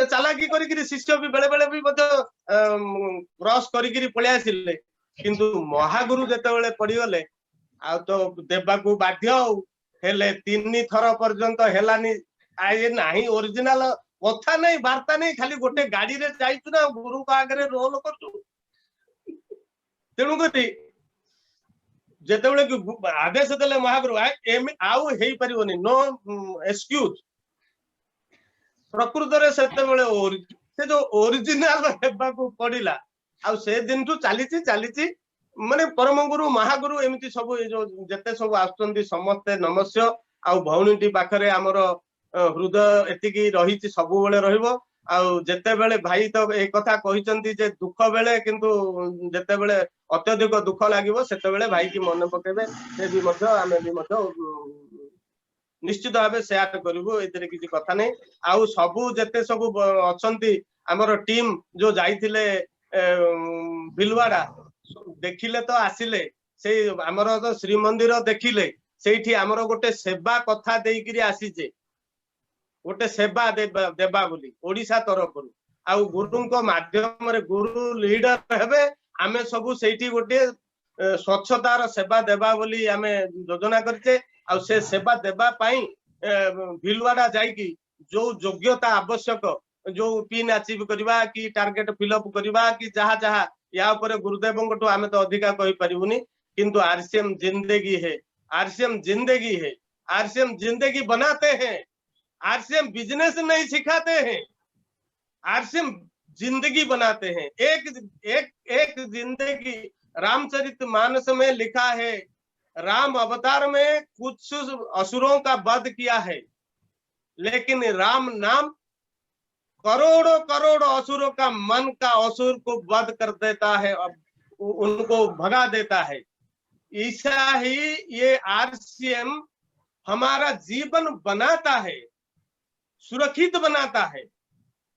चालाकी करी गिरी शिष्य भी बेले बेले भी मत क्रॉस करी गिरी पळे आसिले किंतु महागुरु जते बेले पड़ी गले आ तो देबा को बाध्य हेले 3 थर पर्यंत हेलानी आए नाही ओरिजिनल कथा नहीं वार्ता नहीं खाली गोटे गाड़ी रे जाइछु ना गुरु का आगे रोल करछु तेणु करी जेते बेले कि आदेश देले महागुरु आउ हेई परिबोनी नो एक्सक्यूज प्रकृत रे सेते बेले से जो ओरिजिनल हेबा को पड़िला आ से दिन तो चलीची माने परम गुरु महागुरु एमिति सब जो जेते सब आस्तंती समस्त नमस्य आ भौणीटी पाखरे हमर हृदय एतिकी रही सब बेले रहिबो आ जेते बेले भाई तो एक कथा कहिसंती जे दुख बेले किंतु जेते बेले अत्यधिक दुख लागिवो सेते बेले भाई की मन पकेबे से भी मध्य आमे भी मध्य निश्चित भाव शेयर करू एते किसी कथा नहीं आउ सबू जेते सब अछंती हमर टीम जो जाइथिले बिलवाड़ा देखिले तो आसिले से हमर तो श्री मंदिर देखिले सेठी हमर गोटे सेवा कथा देइकरी आसीचे गोटे सेवा देबा बोली ओडिसा तरफ आउ गुरु को माध्यम रे गुरु लीडर हेबे आमे सबु सेठी गोटे स्वच्छतार सेवा देबा बोली आमे योजना करचे आउ से सेवा देबा पाई भिलवाड़ा जाइकी जो योग्यता आवश्यक जो पिन अचीव करबा कि टारगेट फिलअप करबा कि जहा जहा या ऊपर गुरुदेव को आमे तो अधिका कहि परिबुनी किंतु आरसीएम जिंदगी है आरसीएम जिंदगी है आरसीएम जिंदगी बनाते हैं आरसीएम बिजनेस नहीं सिखाते हैं आरसीएम जिंदगी बनाते हैं एक जिंदगी रामचरित मानस में लिखा है राम अवतार में कुछ असुरों का वध किया है लेकिन राम नाम करोड़ों करोड़ असुरों का मन का असुर को वध कर देता है उनको भगा देता है ऐसा ही ये आरसीएम हमारा जीवन बनाता है सुरक्षित बनाता है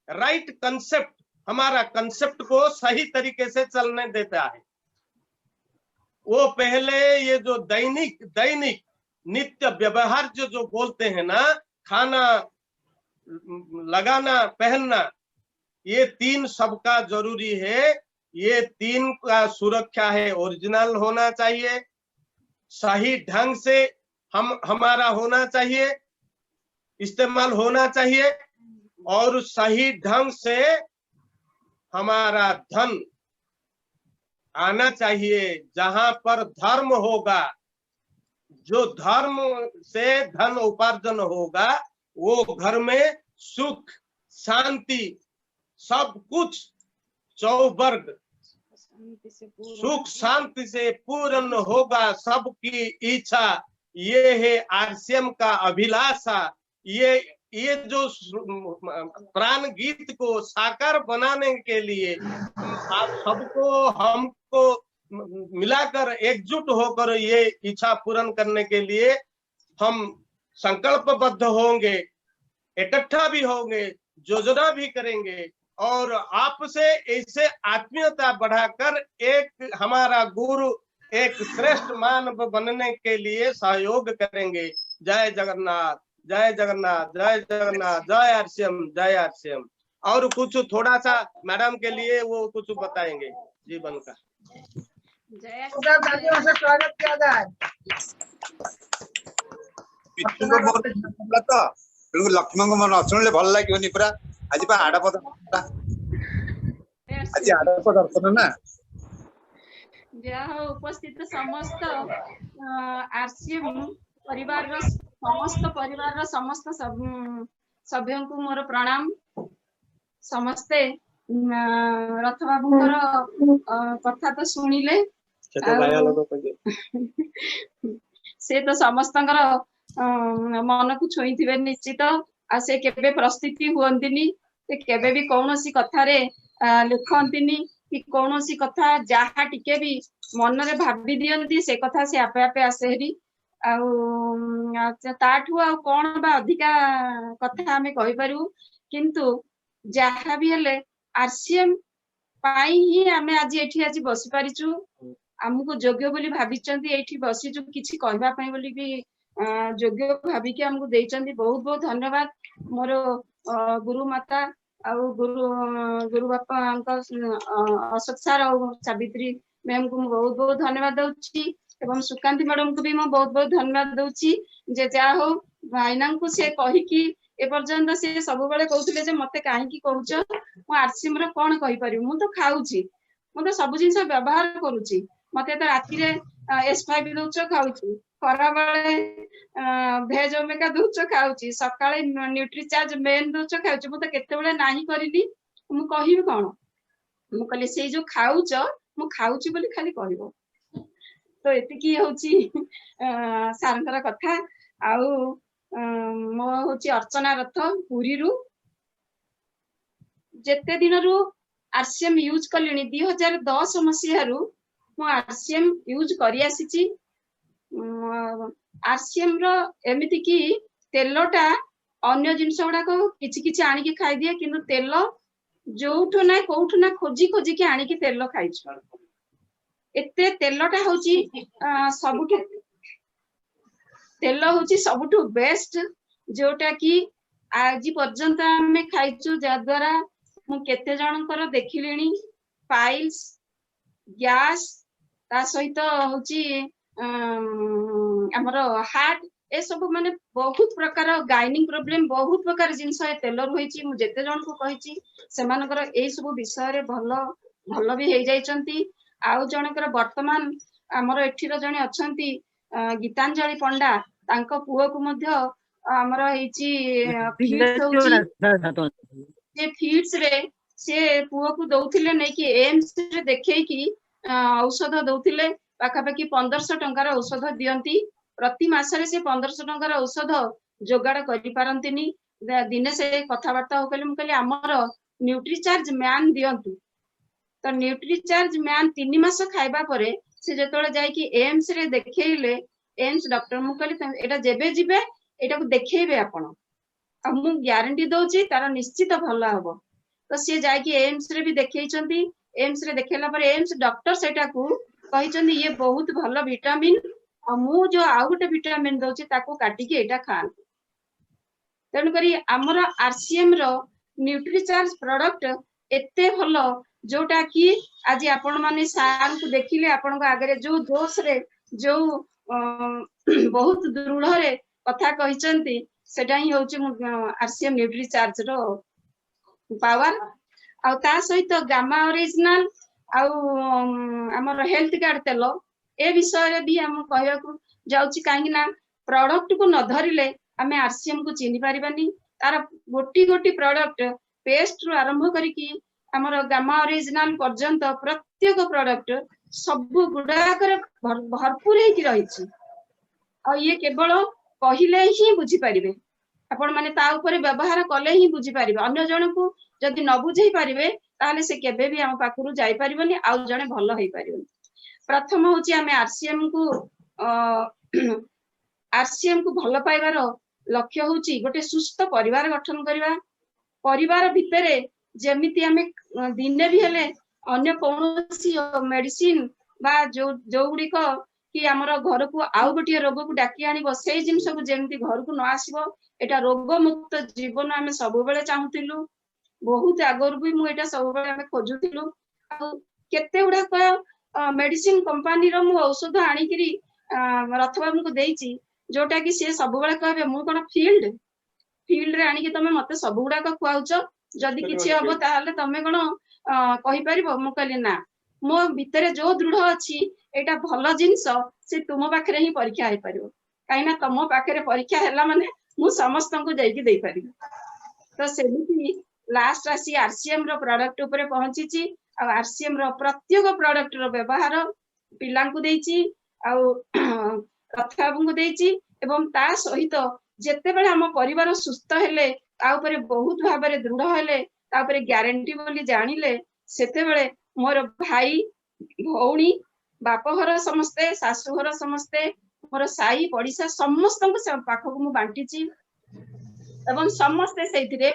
राइट कंसेप्ट हमारा कंसेप्ट को सही तरीके से चलने देता है वो पहले ये जो दैनिक नित्य व्यवहार जो बोलते हैं ना खाना लगाना पहनना ये तीन सबका जरूरी है ये तीन का सुरक्षा है ओरिजिनल होना चाहिए सही ढंग से हमारा होना चाहिए इस्तेमाल होना चाहिए और सही ढंग से हमारा धन आना चाहिए जहां पर धर्म होगा जो धर्म से धन उपार्जन होगा वो घर में सुख शांति सब कुछ चौवर्ग सुख शांति से पूर्ण होगा सबकी इच्छा ये है आरसीएम का अभिलाषा ये जो प्राण गीत को साकार बनाने के लिए आप सबको हमको मिलाकर एकजुट होकर ये इच्छा पूर्ण करने के लिए हम संकल्पबद्ध होंगे इकट्ठा भी होंगे योजना भी करेंगे और आपसे ऐसे आत्मीयता बढ़ाकर एक हमारा गुरु एक श्रेष्ठ मानव बनने के लिए सहयोग करेंगे जय जगन्नाथ जय जगन्नाथ जय जगन्नाथ जय आरसीएम और कुछ थोड़ा सा मैडम के लिए वो कुछ बताएंगे जीवन का स्वागत किया जाए लक्ष्मण को मन शुणिले भल लगे पूरा आज आड़प आज आड़प दर्शन ना जहाँ उपस्थित समस्त आरसीएम परिवार समस्त सभ्यों को मोर प्रणाम समस्ते रथ बाबूर कथा तो शुणिले से तो समस्त मन को छुई थे निश्चित आ से केबे प्रस्तुति हुअंतिनी से केबे भी कौनसी कथा रे लिखंतिनी कि कौनसी कथा जहा टिके भी मन रे भाबी दियंती से कथा से आपे आपे आसेरी ताठू आ कौन बा अधिका कथा हमें कहि पारू किंतु जहा भी हेले आरसीएम पाई ही हमें आज एठी आज बसी पारिचु हमको योग्य बोली भाबिचंती एठी बसीचु किछि कहबा पई बोली भी योग्य भाबिके हमको देइचंती बहुत बहुत धन्यवाद मोर गुरु माता आउ गुरु बापा अशोक सर और सावित्री मैम को बहुत बहुत धन्यवाद दूची एवं सुकांती मैडम को भी मैं बहुत बहुत धन्यवाद दूची जे जा हो भाईना को से कहि कि ए पर्यंत से सब बेले कहउतले जे मते काहे की कहउछ मु आरसीएम रे कोन कहि पारि मु तो खाउची मु तो सब जिंस व्यवहार करूची मते तो राती रे S5 दोच खाउची खरा बेले भेज ओमेगा दोच खाउची सकाळे न्यूट्रीचार्ज मेन दोच खाउची मु तो केते बेले नाही करिनी मु कहिबी कोन मु कहले से जो खाउछ मु खाउची बोली खाली कहबो तो एति की होची सारंकर कथा आउ मो होची अर्चना रथ पुरी रु जेते दिन रु आरसीएम यूज कलिनी 2010 मसिया रु मो आरसीएम यूज करी आसीची आरसीएम रो एमिति की तेलटा अन्य जिनस गुड़ाक किछि किछि आनिकी खाई दिए किंतु तेल जोठु ना कोठु ना खोजी खोजी के आनिकी तेल खाइछु एते तेलटा होची सबुठु तेल होची सबुठु बेस्ट जोटा कि आज पर्यंत आमे खाइछु जा द्वारा मु केते जनकर देखिलेनी पाइल्स गैस ता सहित होची हमर हार्ट ए सब माने बहुत प्रकार गाइनिंग प्रॉब्लम बहुत प्रकार जिनस ए तेल रही मु जेते जन को कहिची सेमानकर ए सब विषय रे भलो भलो भी हे जाइचंती आउ जनकर वर्तमान हमर एठीर जने अछंती गीतांजलि पंडा तांको पुओ को मध्य हमर हेची फिट्स होची जे फिट्स रे से पुओ को दउथिले नै कि एम्स रे देखै कि औषध दउथिले पाखापाखि 1500 टंकार औषध दियंती प्रति मासरे से 1500 टंकार औषध जोगाड़ करि पारंतिनी दिने से कथावार्ता हो कहले मुकले हमर न्यूट्रीचार्ज मैन दियंतु तो न्यूट्रीचार्ज मैन 3 मास खाइबा परे से जतोले जाय कि एम्स रे देखैले एम्स डॉक्टर मुकले एटा जेबे जिबे एटा को देखैबे आपण आ मु ग्यारंटी दउची तार निश्चित भलो हबो तो से जाय कि एम्स रे भी देखैचंती एम्स रे देखैला पर एम्स डॉक्टर सेटा को कहिचंदी ये बहुत भलो विटामिन आ मु जो आउ गोटे विटामिन दउची ताको काटी के एटा खान तन करी हमर आरसीएम रो न्यूट्रीचार्ज प्रोडक्ट एते भलो जोटा कि आज आपण माने सार को देखिले आपण को आगे जो जोश रे जो बहुत दृढ़ रे कथा कहिचंती सेटा ही होची आरसीएम न्यूट्रीचार्ज रो पावर आ ता सहित गामा ओरिजिनल आ हमर हेल्थ कार्ड तेल ए विषय रे भी हम कहया को जाउची काहे ना प्रोडक्ट को न धरिले हमें आरसीएम को चिनि पारिबानी तार गोटी गोटी प्रोडक्ट पेस्ट रो आरंभ करी कि हमर गामा ओरिजिनल पर्यंत प्रत्येक प्रोडक्ट सब गुडा कर भरपूर हे कि रहिछि आ ये केवल कहिले ही बुझी परिबे आपण माने ता ऊपर व्यवहार कले ही बुझी परिबे अन्य जन को जदि न बुझी परिबे ताले से केबे भी हम पाखरु जाई परिबनी आ जने भलो हे परिबनी प्रथम होची हमें आरसीएम को भलो पाइबार लक्ष्य होची गोटे सुस्थ परिवार गठन करिवा परिवार भितरे जेमिति हमें दिने भी हेले अन्य कोनोसी मेडिसिन बा जो गुडी को कि हमर घर को आउ गोटे रोग को डाकी आनी बसे जिंस को जेमिति घर को न आसीबो एटा रोग मुक्त जीवन हमें सब बेले चाहूतिलु बहुत आगर भी मु एटा सब बेले हमें खोजुतिलु केते उडा को मेडिसिन कंपनी रो मु औषध आनी करी रथबाबू को देइची जोटा कि से सब बेले कहबे मु कोन फील्ड रे आनी कि तमे मते सब गुडा को खुआउचो जदि किछि हबो ताहले तमे कोन कहि परिबो मु कहली ना मो भितरे जो दृढ़ अछि एटा भलो जिंस से तुम पाखरे ही परीक्षा हे परिबो काइना तुम पाखरे परीक्षा हैला माने मु समस्त को जाई दे पारिबो तो सेमिति लास्ट आसी आरसीएम रो प्रोडक्ट ऊपर पहुंची ची आ आरसीएम रो प्रत्येक प्रोडक्ट रो व्यवहार पिलां को देइची आ रथबाबू को देइची एवं ता सहित जेते बेले हम परिवार सुस्थ हेले ता ऊपर बहुत भाबरे दृढ़ हेले ता ऊपर ग्यारंटी बोली जानिले सेते बेले मोर भाई भौणी बाप घर समस्ते सासु घर समस्ते मोर साई पड़िसा समस्त पाख को मु बांटीची एवं समस्ते सेथिरे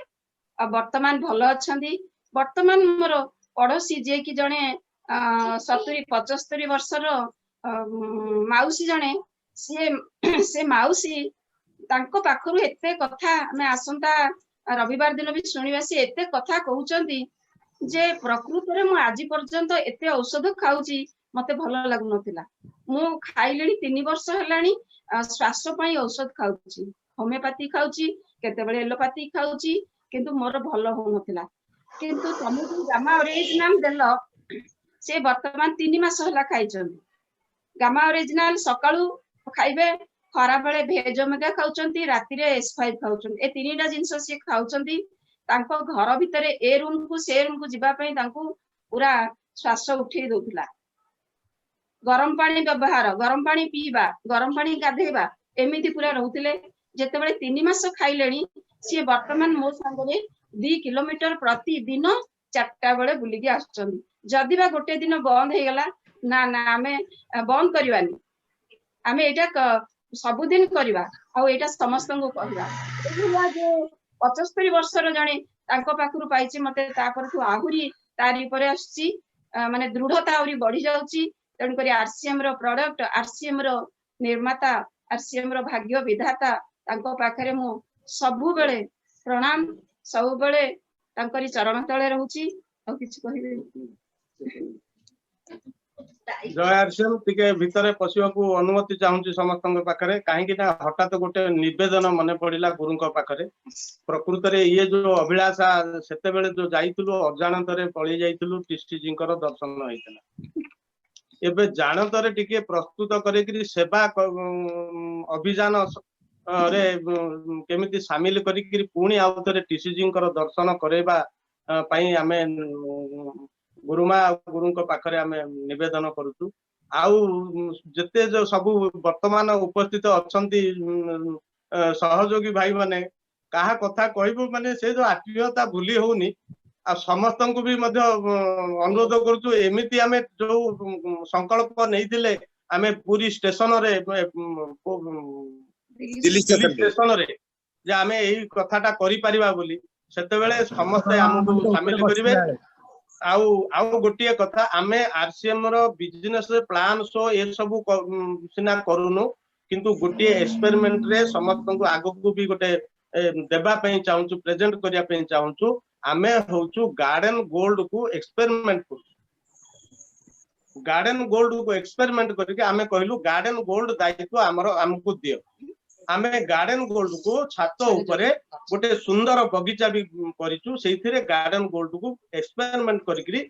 वर्तमान भलो अछंदी वर्तमान मोर पड़ोसी जे कि जने 70-75 वर्षर माउसी जने से माउसी तांको पाखरु एते कथा हमें आसंता रविवार दिन भी सुनिबा से एते कथा कहउचंदी जे प्रकृति रे मु आज पर्यंत एते औषध खाउची मते भलो लागु नथिला मु खाइलेनी 3 वर्ष हेलानी श्वास पई औषध खाउची होमियोपैथी खाउची केते बेले एलोपैथी खाउची किंतु मोर भलो हो नथिला किंतु तमे जो गामा ओरिजिनल देलो से वर्तमान 3 मास हला खाइचंदी गामा ओरिजिनल सकाळू खाइबे खरा बेले भेज ओमेगा खाउचंती राती रे S5 खाउचंती ए तीनटा जिंस से खाउचंती तांको घर भितरे ए रूम को से रूम को जिबा पई तांको पूरा श्वास उठे दोथिला गरम पानी व्यवहार गरम पानी पीबा गरम पानी गाधेबा एमिति पूरा रहउतिले जेते बेले 3 मास खाइलेनी से वर्तमान मो संगरे 2 किलोमीटर प्रति दिन 4टा बेले बुली के आछचंदी जदि बा गोटे दिन बंद हे गला ना ना हमें बंद करवानी हमें एटा सब दिन करवा ଆଉ ଏଇଟା ସମସ୍ତଙ୍କୁ କହିବା। ଏଇଭଳିଆ ଯେ 75 ବର୍ଷର ଜଣେ ତାଙ୍କ ପାଖରୁ ପାଇଛି, ମତେ ତାପରଠୁ ଆହୁରି ତାରି ଉପରେ ଆସୁଛି, ମାନେ ଦୃଢତା ଆହୁରି ବଢି ଯାଉଛି। ତେଣୁକରି RCM ର ପ୍ରଡକ୍ଟ, RCM ର ନିର୍ମାତା, RCM ର ଭାଗ୍ୟ ବିଧାତା, ତାଙ୍କ ପାଖରେ ମୁଁ ସବୁବେଳେ ପ୍ରଣାମ, ସବୁବେଳେ ତାଙ୍କରି ଚରଣ ତଳେ ରହୁଛି। ଆଉ କିଛି କହିବେ? ଜୟ RCM, ଟିକେ ଭିତରେ ପଶିବାକୁ ଅନୁମତି ଚାହୁଁଛି ସମସ୍ତଙ୍କ ପାଖରେ, କାହିଁକି ନା ହଠାତ୍ ଗୋଟେ ନିବେଦନ ମନେ ପଡିଲା ଗୁରୁଙ୍କ ପାଖରେ। ପ୍ରକୃତରେ ଇଏ ଯୋଉ ଅଭିଳାଷା, ସେତେବେଳେ ଯୋଉ ଯାଇଥିଲୁ ଅଜାଣତରେ ପଳେଇ ଯାଇଥିଲୁ, ଟିଷ୍ଟିଜୀଙ୍କର ଦର୍ଶନ ହେଇଥିଲା। ଏବେ ଜାଣତରେ ଟିକେ ପ୍ରସ୍ତୁତ କରିକିରି ସେବା ଅଭିଯାନ ରେ କେମିତି ସାମିଲ କରିକିରି ପୁଣି ଆଉ ଥରେ ଟିସିଜୀଙ୍କର ଦର୍ଶନ କରାଇବା ପାଇଁ ଆମେ ଗୁରୁମା ଆଉ ଗୁରୁଙ୍କ ପାଖରେ ଆମେ ନିବେଦନ କରୁଛୁ। ଆଉ ଯେତେ ଯୋଉ ସବୁ ବର୍ତ୍ତମାନ ଉପସ୍ଥିତ ଅଛନ୍ତି ସହଯୋଗୀ ଭାଇ ମାନେ, କାହା କଥା କହିବୁ ମାନେ ସେ ଯୋଉ ଆତ୍ମୀୟତା ଭୁଲି ହଉନି। ଆଉ ସମସ୍ତଙ୍କୁ ବି ମଧ୍ୟ ଅନୁରୋଧ କରୁଛୁ, ଏମିତି ଆମେ ଯୋଉ ସଂକଳ୍ପ ନେଇଥିଲେ ଆମେ ପୁରୀ ଷ୍ଟେସନରେ, ଦିଲ୍ଲୀ ଷ୍ଟେସନରେ, ଯେ ଆମେ ଏଇ କଥାଟା କରିପାରିବା ବୋଲି, ସେତେବେଳେ ସମସ୍ତେ ଆମକୁ ସାମିଲ କରିବେ। ଆଉ ଗୋଟିଏ କଥା, ଆମେ RCM ର ବିଜନେସ ପ୍ଲାନ ଶୋ ଏସବୁ ସିନା କରୁନୁ, କିନ୍ତୁ ଗୋଟିଏ ଏକ୍ସପେରିମେଣ୍ଟ ରେ ସମସ୍ତଙ୍କୁ ଆଗକୁ ବି ଗୋଟେ ଦେବା ପାଇଁ ଚାହୁଁଛୁ, ପ୍ରେଜେଣ୍ଟ କରିବା ପାଇଁ ଚାହୁଁଛୁ। ଆମେ ହଉଛୁ ଗାର୍ଡେନ ଗୋଲ୍ଡ କୁ ଏକ୍ସପେରିମେଣ୍ଟ କରୁଛୁ। ଗାର୍ଡେନ ଗୋଲ୍ଡ କୁ ଏକ୍ସପେରିମେଣ୍ଟ କରିକି ଆମେ କହିଲୁ ଗାର୍ଡେନ ଗୋଲ୍ଡ ଦାୟିତ୍ୱ ଆମକୁ ଦିଅ। ଆମେ ଗାର୍ଡେନ ଗୋଲ୍ଡ କୁ ଛାତ ଉପରେ ଗୋଟେ ସୁନ୍ଦର ବଗିଚା ବି କରିଛୁ, ସେଇଥିରେ ଗାର୍ଡେନ ଗୋଲ୍ଡ କୁ ଏକ୍ସପେରିମେଣ୍ଟ କରିକିରି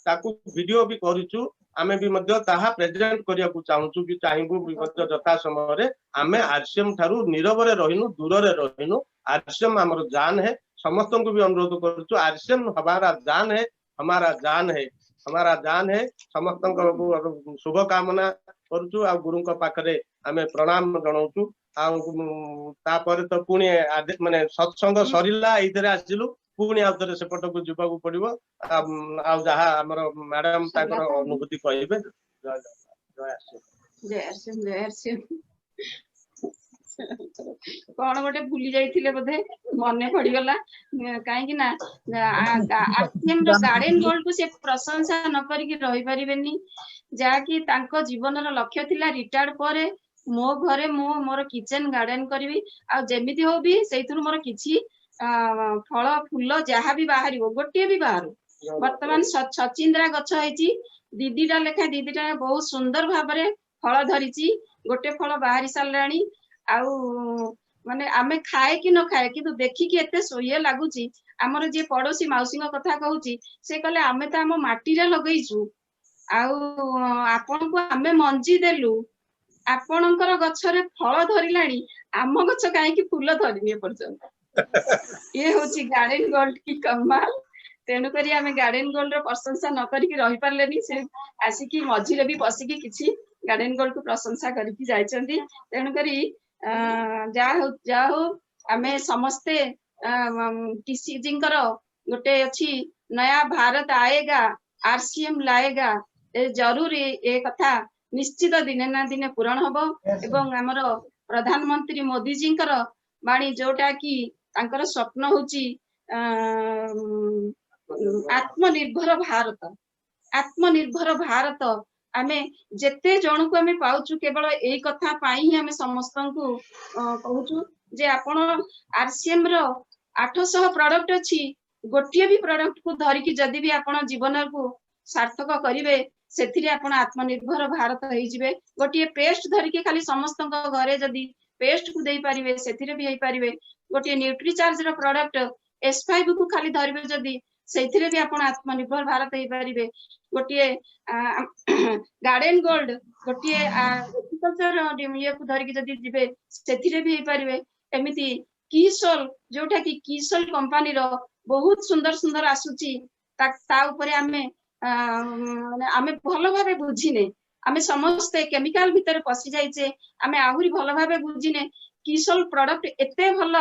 ତାକୁ ଭିଡିଓ ବି କରୁଛୁ। ଆମେ ବି ମଧ୍ୟ ତାହା ପ୍ରେଜେଣ୍ଟ କରିବାକୁ ଚାହୁଁଛୁ, ବି ଚାହିଁବୁ ବି ମଧ୍ୟ ଯଥା ସମୟରେ। ଆମେ RCM ଠାରୁ ନିରବରେ ରହିନୁ, ଦୂରରେ ରହିନୁ। RCM ଆମର ଜାନ ହେ। ସମସ୍ତଙ୍କୁ ବି ଅନୁରୋଧ କରୁଛୁ, RCM ହମାରା ଜାନ ହେ, ହମାରା ଜାନ ହେ, ହମାରା ଜାନ ହେ। ସମସ୍ତଙ୍କ ଶୁଭ କାମନା କରୁଛୁ, ଆଉ ଗୁରୁଙ୍କ ପାଖରେ ଆମେ ପ୍ରଣାମ ଜଣାଉଛୁ। ଆଉ ତାପରେ ତ ପୁଣି ମାନେ ସତ୍ସଙ୍ଗ ସରିଲା, ଏଇଥିରେ ଆସିଲୁ, ପୁଣି ଆଉ ଥରେ ସେପଟକୁ ଯିବାକୁ ପଡିବ। ଆଉ ଯାହା ଆମର ମ୍ୟାଡାମ ତାଙ୍କର ଅନୁଭୂତି କହିବେ। ଜୟ RCM। କଣ ଗୋଟେ ଭୁଲି ଯାଇଥିଲେ ବୋଧେ, ମନେ ପଡିଗଲା। କାହିଁକି ନା RCM ର ଗାର୍ଡେନ ଗୋଲ୍ଡ କୁ ସେ ପ୍ରଶଂସା ନ କରିକି ରହିପାରିବେନି। ଯାହାକି ତାଙ୍କ ଜୀବନର ଲକ୍ଷ୍ୟ ଥିଲା, ରିଟାୟାର୍ଡ ପରେ ମୋ ଘରେ ମୁଁ ମୋର କିଚେନ ଗାର୍ଡେନ କରିବି, ଆଉ ଯେମିତି ହଉ ବି ସେଇଥିରୁ ମୋର କିଛି ଫଳ ଫୁଲ ଯାହା ବି ବାହାରିବ, ଗୋଟିଏ ବି ବାହାରୁ। ବର୍ତ୍ତମାନ ଛଚିନ୍ଦ୍ରା ଗଛ ହେଇଛି, ଦିଦିଟା ଲେଖାଏଁ, ଦିଦିଟା ବହୁତ ସୁନ୍ଦର ଭାବରେ ଫଳ ଧରିଛି। ଗୋଟେ ଫଳ ବାହାରି ସାରିଲାଣି। ଆଉ ମାନେ ଆମେ ଖାଏ କି ନ ଖାଏ, କିନ୍ତୁ ଦେଖିକି ଏତେ ଇଏ ଲାଗୁଛି। ଆମର ଯିଏ ପଡୋଶୀ ମାଉସୀଙ୍କ କଥା କହୁଛି, ସେ କହିଲେ ଆମେ ତ ଆମ ମାଟିରେ ଲଗେଇଛୁ, ଆଉ ଆପଣଙ୍କୁ ଆମେ ମଞ୍ଜି ଦେଲୁ, ଆପଣଙ୍କର ଗଛରେ ଫଳ ଧରିଲାଣି, ଆମ ଗଛ କାହିଁକି ଫୁଲ ଧରିନି ଏପର୍ଯ୍ୟନ୍ତ। ଇଏ ହଉଛି ଗାର୍ଡେନ ଗୋଲ୍ଡ କି କମାଲ। ତେଣୁକରି ଆମେ ଗାର୍ଡେନ ଗୋଲ୍ଡ ର ପ୍ରଶଂସା ନ କରିକି ରହିପାରିଲେନି। ସେ ଆସିକି ମଝିରେ ବି ବସିକି କିଛି ଗାର୍ଡେନ ଗୋଲ୍ଡ କୁ ପ୍ରଶଂସା କରିକି ଯାଇଛନ୍ତି। ତେଣୁକରି ଯାହା ହଉ ଆମେ ସମସ୍ତେ ଟିସିଜିଙ୍କର ଗୋଟେ ଅଛି, ନୟା ଭାରତ ଆଏଗା, RCM ଲାଏଗା। ଜରୁରୀ ଏ କଥା ନିଶ୍ଚିତ ଦିନେ ନା ଦିନେ ପୂରଣ ହବ। ଏବଂ ଆମର ପ୍ରଧାନମନ୍ତ୍ରୀ ମୋଦିଜୀଙ୍କର ବାଣୀ, ଯୋଉଟା କି ତାଙ୍କର ସ୍ୱପ୍ନ ହଉଛି ଆତ୍ମନିର୍ଭର ଭାରତ। ଆତ୍ମନିର୍ଭର ଭାରତ। ଆମେ ଯେତେ ଜଣକୁ ଆମେ ପାଉଛୁ, କେବଳ ଏଇ କଥା ପାଇଁ ହିଁ ଆମେ ସମସ୍ତଙ୍କୁ କହୁଛୁ ଯେ ଆପଣ RCM ର 800 ପ୍ରଡକ୍ଟ ଅଛି, ଗୋଟିଏ ବି ପ୍ରଡକ୍ଟ କୁ ଧରିକି ଯଦି ବି ଆପଣ ଜୀବନକୁ ସାର୍ଥକ କରିବେ, ସେଥିରେ ଆପଣ ଆତ୍ମନିର୍ଭର ଭାରତ ହେଇଯିବେ। ଗୋଟିଏ ପେଷ୍ଟ ଧରିକି ଖାଲି ସମସ୍ତଙ୍କ ଘରେ ଯଦି ପେଷ୍ଟ କୁ ଦେଇପାରିବେ, ସେଥିରେ ବି ହେଇପାରିବେ। ଗୋଟିଏ ନ୍ୟୁଟ୍ରିଚାର୍ଜ ର ପ୍ରଡକ୍ଟ S5 କୁ ଖାଲି ଧରିବେ ଯଦି, ସେଇଥିରେ ବି ଆପଣ ଆତ୍ମନିର୍ଭର ଭାରତ ହେଇପାରିବେ। ଗୋଟିଏ ଗାର୍ଡେନ ଗୋଲ୍ଡ, ଗୋଟିଏ ଏଗ୍ରିକଲଚର ଇଏକୁ ଧରିକି ଯଦି ଯିବେ, ସେଥିରେ ବି ହେଇପାରିବେ। ଏମିତି କିସୋଲ, ଯୋଉଟା କି କିସୋଲ କମ୍ପାନୀର ବହୁତ ସୁନ୍ଦର ସୁନ୍ଦର ଆସୁଛି, ତା ଉପରେ ଆମେ ଭଲ ଭାବେ ବୁଝିନେ। ଆମେ ସମସ୍ତେ କେମିକାଲ ଭିତରେ ପଶି ଯାଇଛେ, ଆମେ ଆହୁରି ଭଲ ଭାବେ ବୁଝିନେ କିସୋଲ ପ୍ରଡକ୍ଟ ଏତେ ଭଲ,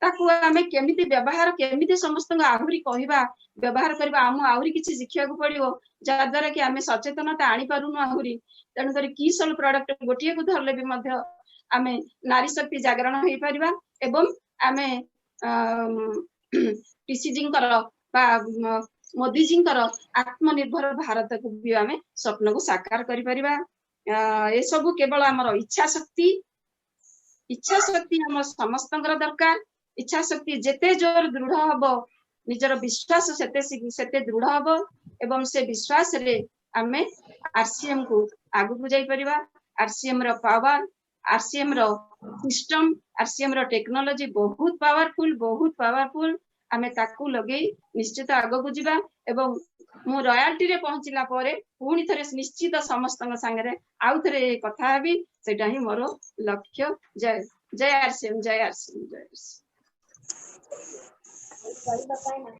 ତାକୁ ଆମେ କେମିତି ବ୍ୟବହାର, କେମିତି ସମସ୍ତଙ୍କୁ ଆହୁରି କହିବା ବ୍ୟବହାର କରିବା, ଆମକୁ ଆହୁରି କିଛି ଶିଖିବାକୁ ପଡିବ, ଯାହା ଦ୍ୱାରା କି ଆମେ ସଚେତନତା ଆଣିପାରୁନୁ ଆହୁରି। ତେଣୁକରି କିସୋଲ ପ୍ରଡକ୍ଟ ଗୋଟିଏକୁ ଧରିଲେ ବି ମଧ୍ୟ आमे नारी शक्ति जागरण हो परिबा एवं आमे पीसीजी बा मोदी जी आत्मनिर्भर भारत को भी आमे स्वप्न को साकार करि परिबा ए सब केवल हमर इच्छा शक्ति हम समस्तंकर दरकार इच्छा शक्ति जेते जोर दृढ़ हबो निजर विश्वास सेते दृढ़ हबो एवं से विश्वास रे आमे आरसीएम को आगु को जाई परिबा आरसीएम रो पावर आरसीएम रो सिस्टम आरसीएम रो टेक्नोलॉजी बहुत पावरफुल आमे ताकू लगे निश्चित आगु को जिबा एवं मु रॉयल्टी रे पहुंचला परे पुणी थरे निश्चित समस्त संगे आउ थरे कथा हेबी सेटा ही मोर लक्ष्य जय जय आरसीएम जय आरसीएम जय आरसीएम।